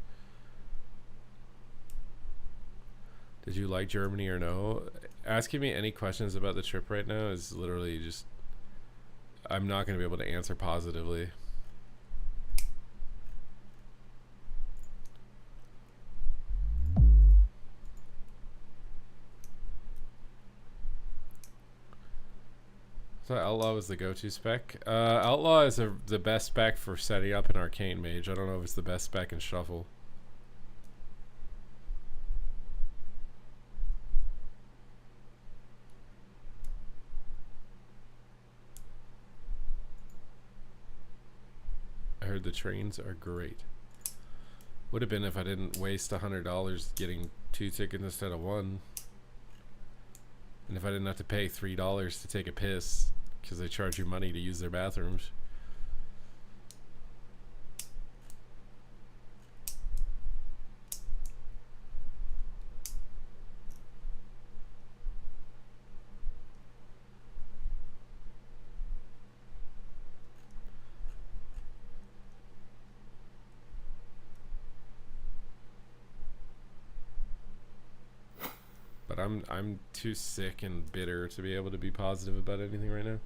Did you like Germany or no? Asking me any questions about the trip right now is literally just, I'm not going to be able to answer positively. So Outlaw was the go-to spec. Outlaw is the best spec for setting up an Arcane Mage. I don't know if it's the best spec in Shuffle. I heard the trains are great. Would have been if I didn't waste $100 getting 2 tickets instead of 1. And if I didn't have to pay $3 to take a piss because they charge you money to use their bathrooms. But I'm too sick and bitter to be able to be positive about anything right now.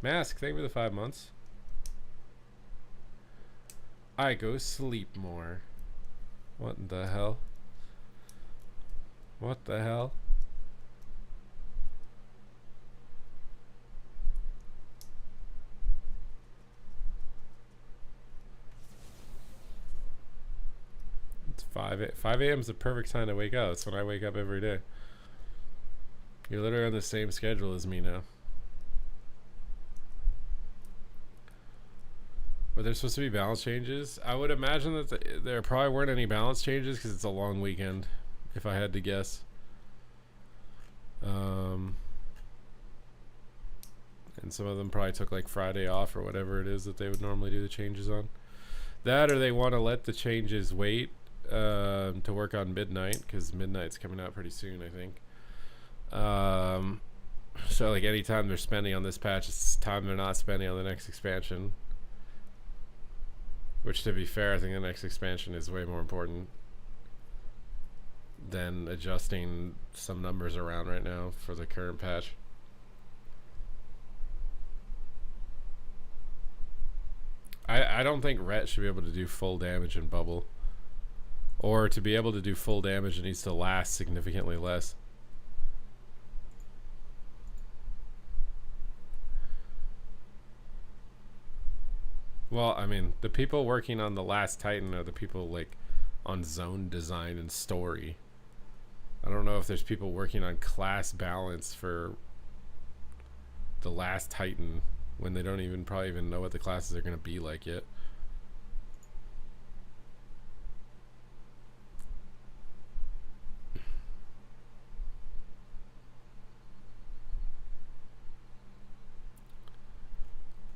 Mask, thank you for the 5 months. I go sleep more. What the hell? What the hell? It's 5 a.m. is the perfect time to wake up. That's when I wake up every day. You're literally on the same schedule as me now. But there's supposed to be balance changes. I would imagine that there probably weren't any balance changes because it's a long weekend, if I had to guess. And some of them probably took like Friday off or whatever it is that they would normally do the changes on. That, or they want to let the changes wait to work on midnight, because midnight's coming out pretty soon, I think. So like any time they're spending on this patch, it's time they're not spending on the next expansion. Which, to be fair, I think the next expansion is way more important than adjusting some numbers around right now for the current patch. I don't think Ret should be able to do full damage in Bubble. Or to be able to do full damage, it needs to last significantly less. Well, I mean, the people working on The Last Titan are the people, like, on zone design and story. I don't know if there's people working on class balance for The Last Titan when they don't even probably even know what the classes are going to be like yet.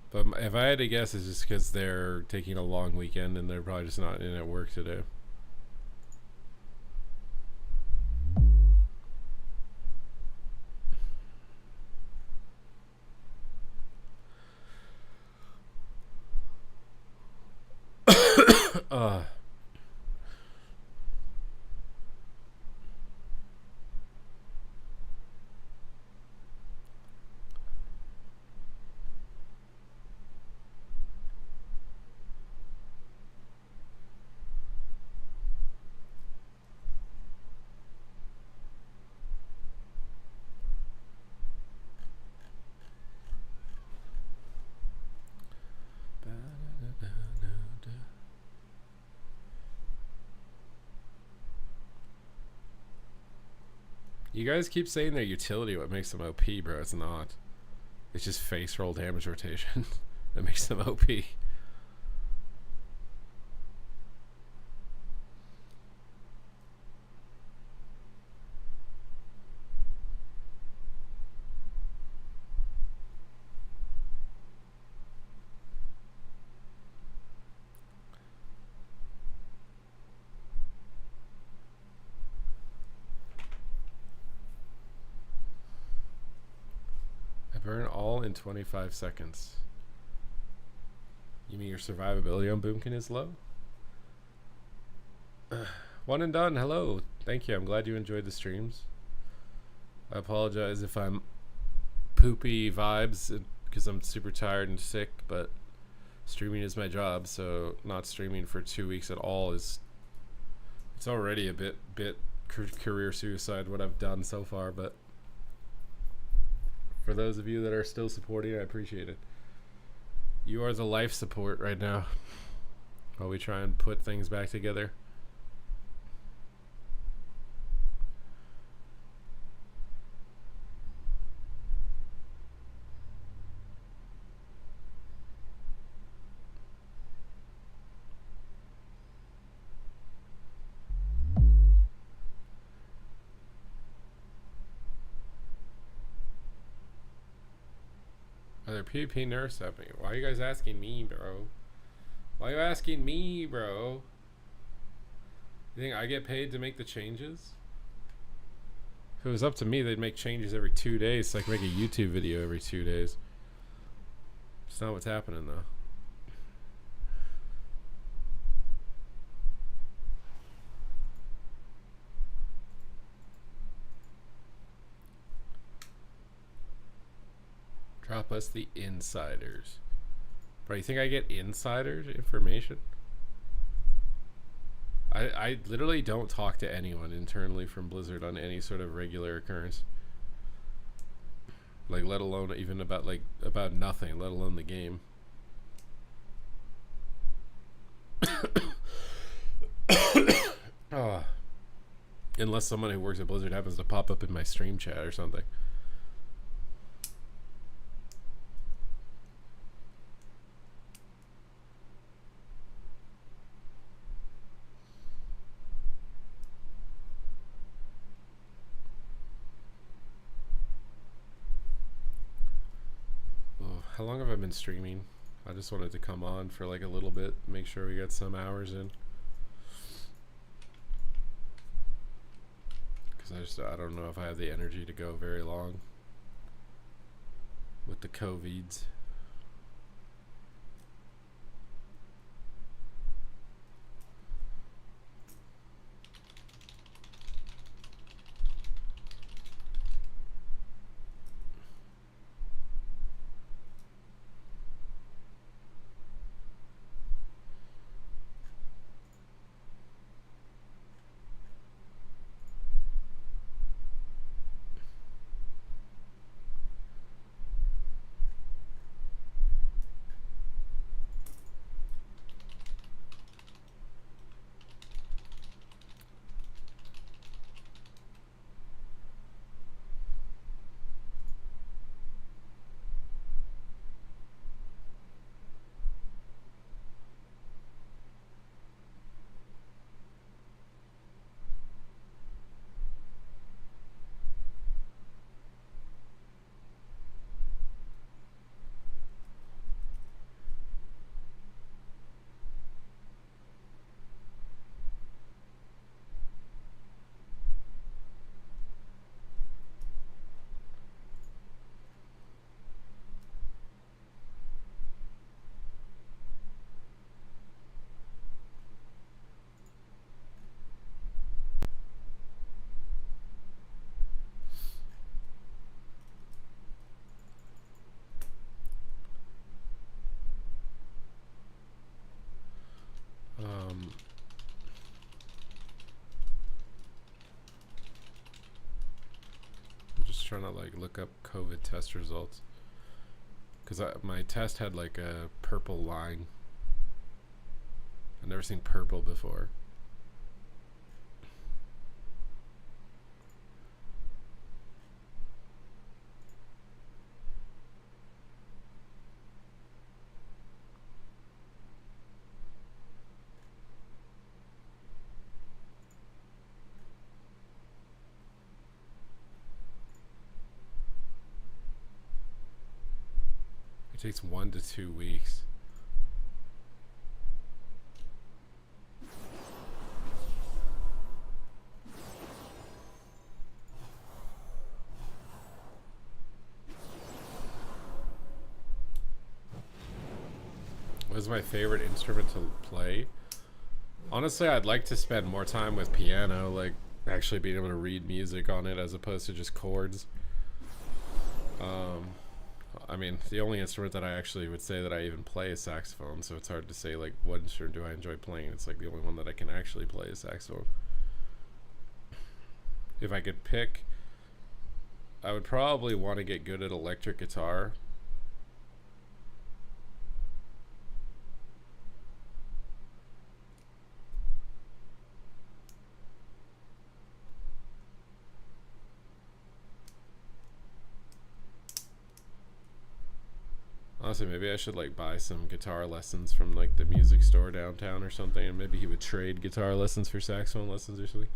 But if I had to guess, it's just because they're taking a long weekend and they're probably just not in at work today. uh. You guys keep saying their utility what makes them OP, bro. It's not. It's just face roll damage rotation that makes them OP. Burn all in 25 seconds. You mean your survivability on Boomkin is low? One and done. Hello. Thank you. I'm glad you enjoyed the streams. I apologize if I'm poopy vibes because I'm super tired and sick, but streaming is my job, so not streaming for 2 weeks at all is, it's already a bit career suicide what I've done so far, but For those of you that are still supporting, I appreciate it. You are the life support right now while we try and put things back together. Are there PvP nerfs happening? Why are you guys asking me, bro? Why are you asking me, bro? You think I get paid to make the changes? If it was up to me, they'd make changes every 2 days so I can make a YouTube video every 2 days. It's not what's happening, though. Drop us the insiders. Bro, you think I get insider information? I literally don't talk to anyone internally from Blizzard on any sort of regular occurrence. Like, let alone even about nothing, let alone the game. Oh. Unless someone who works at Blizzard happens to pop up in my stream chat or something. How long have I been streaming? I just wanted to come on for like a little bit, make sure we got some hours in. Because I don't know if I have the energy to go very long with the COVIDs. I'm just trying to like look up COVID test results because my test had like a purple line. I've never seen purple before. It takes 1 to 2 weeks. What is my favorite instrument to play? Honestly, I'd like to spend more time with piano, like actually being able to read music on it as opposed to just chords. I mean, the only instrument that I actually would say that I even play is saxophone, so it's hard to say like what instrument do I enjoy playing. It's like the only one that I can actually play is saxophone. If I could pick I would probably want to get good at electric guitar. Honestly, maybe I should like buy some guitar lessons from like the music store downtown or something, and maybe he would trade guitar lessons for saxophone lessons or something.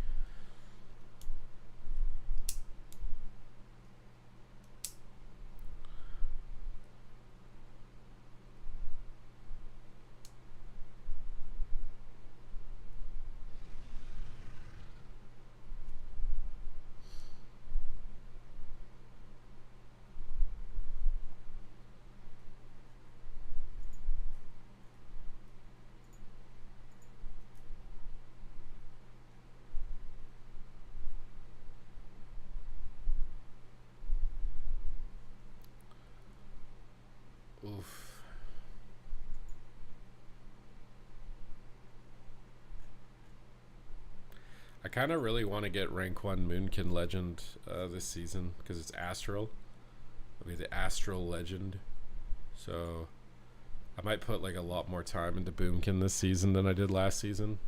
Oof. I kind of really want to get rank 1 Moonkin Legend this season because it's Astral. It'll be the Astral Legend. So I might put like a lot more time into Boomkin this season than I did last season.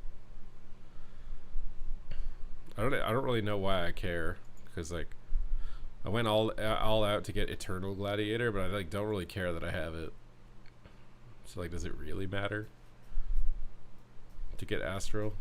I don't really know why I care, because like I went all out to get Eternal Gladiator, but I like don't really care that I have it. So like, does it really matter to get Astral?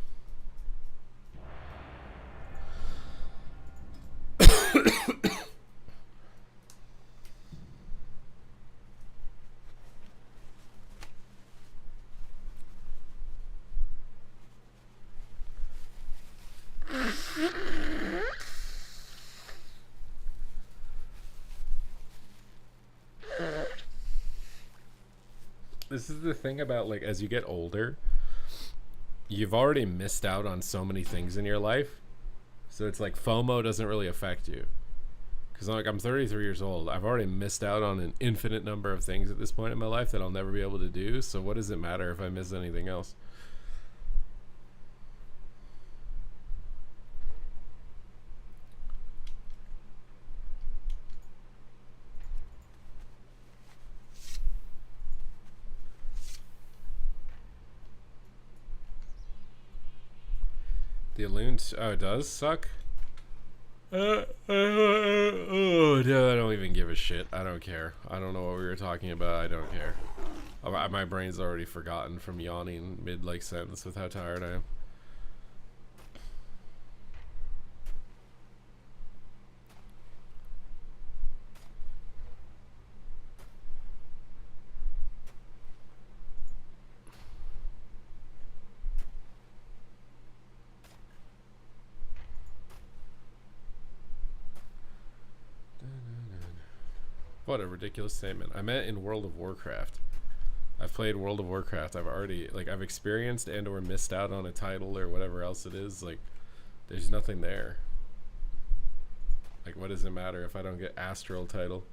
This is the thing about like, as you get older, you've already missed out on so many things in your life. So it's like FOMO doesn't really affect you. Because like, I'm 33 years old. I've already missed out on an infinite number of things at this point in my life that I'll never be able to do. So what does it matter if I miss anything else? The Alloons, oh, it does suck? Oh, no, I don't even give a shit. I don't care. I don't know what we were talking about. I don't care. My brain's already forgotten from yawning mid like sentence with how tired I am. What a ridiculous statement. I meant in World of Warcraft. I've played World of Warcraft. I've experienced and or missed out on a title or whatever else it is. Like, there's nothing there. Like, what does it matter if I don't get Astral title?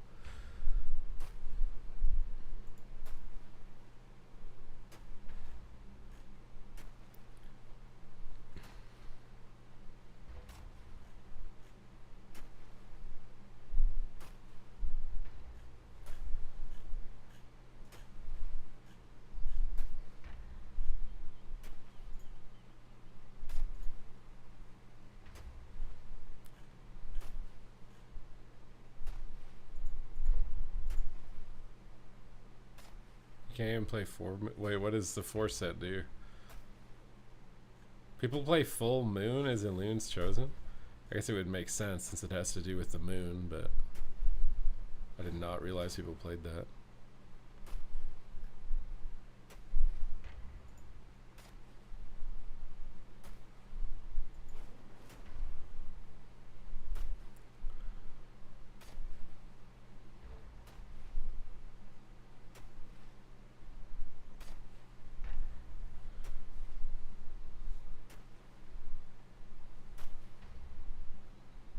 Can't even play 4. Wait, what does the 4 set do? People play Full Moon as in Loon's Chosen? I guess it would make sense since it has to do with the moon, but I did not realize people played that.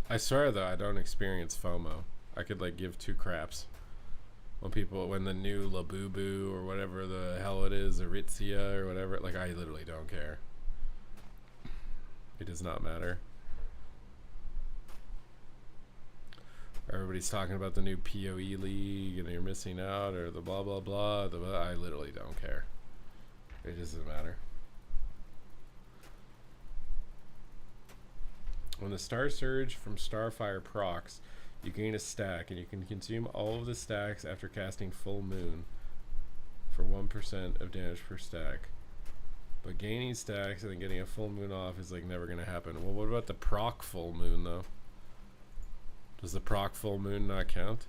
I swear though, I don't experience FOMO. I could like give 2 craps when the new Labubu or whatever the hell it is, Aritzia or whatever, like I literally don't care. It does not matter. Everybody's talking about the new PoE league and you're missing out, or the blah blah blah. I literally don't care. It doesn't matter. When the Star Surge from Starfire procs, you gain a stack, and you can consume all of the stacks after casting Full Moon for 1% of damage per stack. But gaining stacks and then getting a Full Moon off is like never gonna happen. Well, what about the proc Full Moon though? Does the proc Full Moon not count?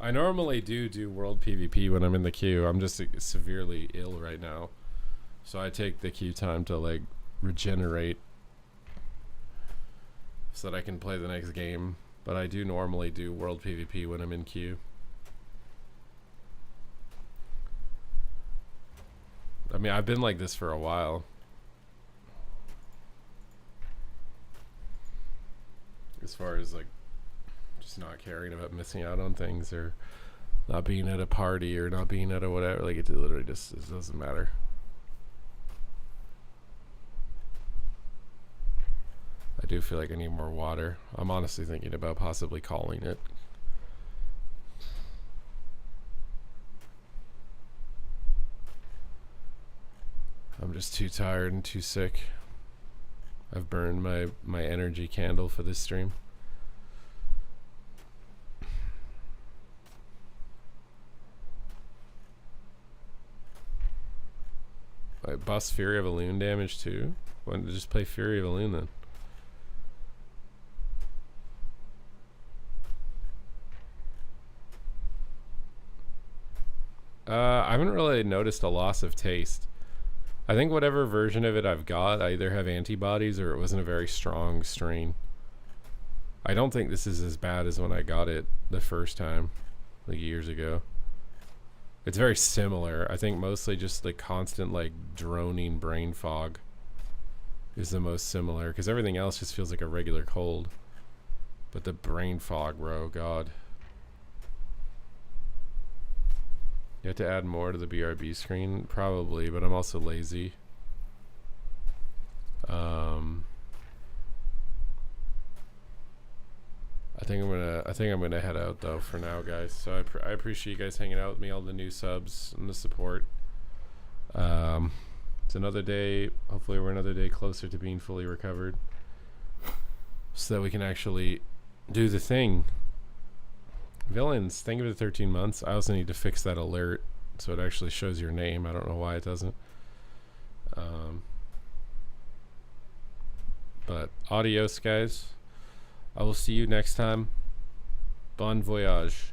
I normally do world PvP when I'm in the queue. I'm just severely ill right now. So I take the queue time to like regenerate so that I can play the next game. But I do normally do world PvP when I'm in queue. I mean, I've been like this for a while. As far as like just not caring about missing out on things, or not being at a party, or not being at a whatever. Like it literally just it doesn't matter. I do feel like I need more water. I'm honestly thinking about possibly calling it. I'm just too tired and too sick. I've burned my energy candle for this stream. Like bust Fury of Elune damage too? Why don't you just play Fury of Elune then? I haven't really noticed a loss of taste. I think whatever version of it I've got, I either have antibodies or it wasn't a very strong strain. I don't think this is as bad as when I got it the first time, like years ago. It's very similar. I think mostly just the constant like droning brain fog is the most similar, because everything else just feels like a regular cold. But the brain fog, bro, God. You have to add more to the BRB screen? Probably, but I'm also lazy. I think I'm gonna head out though for now, guys. So I appreciate you guys hanging out with me, all the new subs and the support. It's another day. Hopefully, we're another day closer to being fully recovered, so that we can actually do the thing. Villains, thank you for the 13 months. I also need to fix that alert so it actually shows your name. I don't know why it doesn't. But adios, guys. I will see you next time. Bon voyage.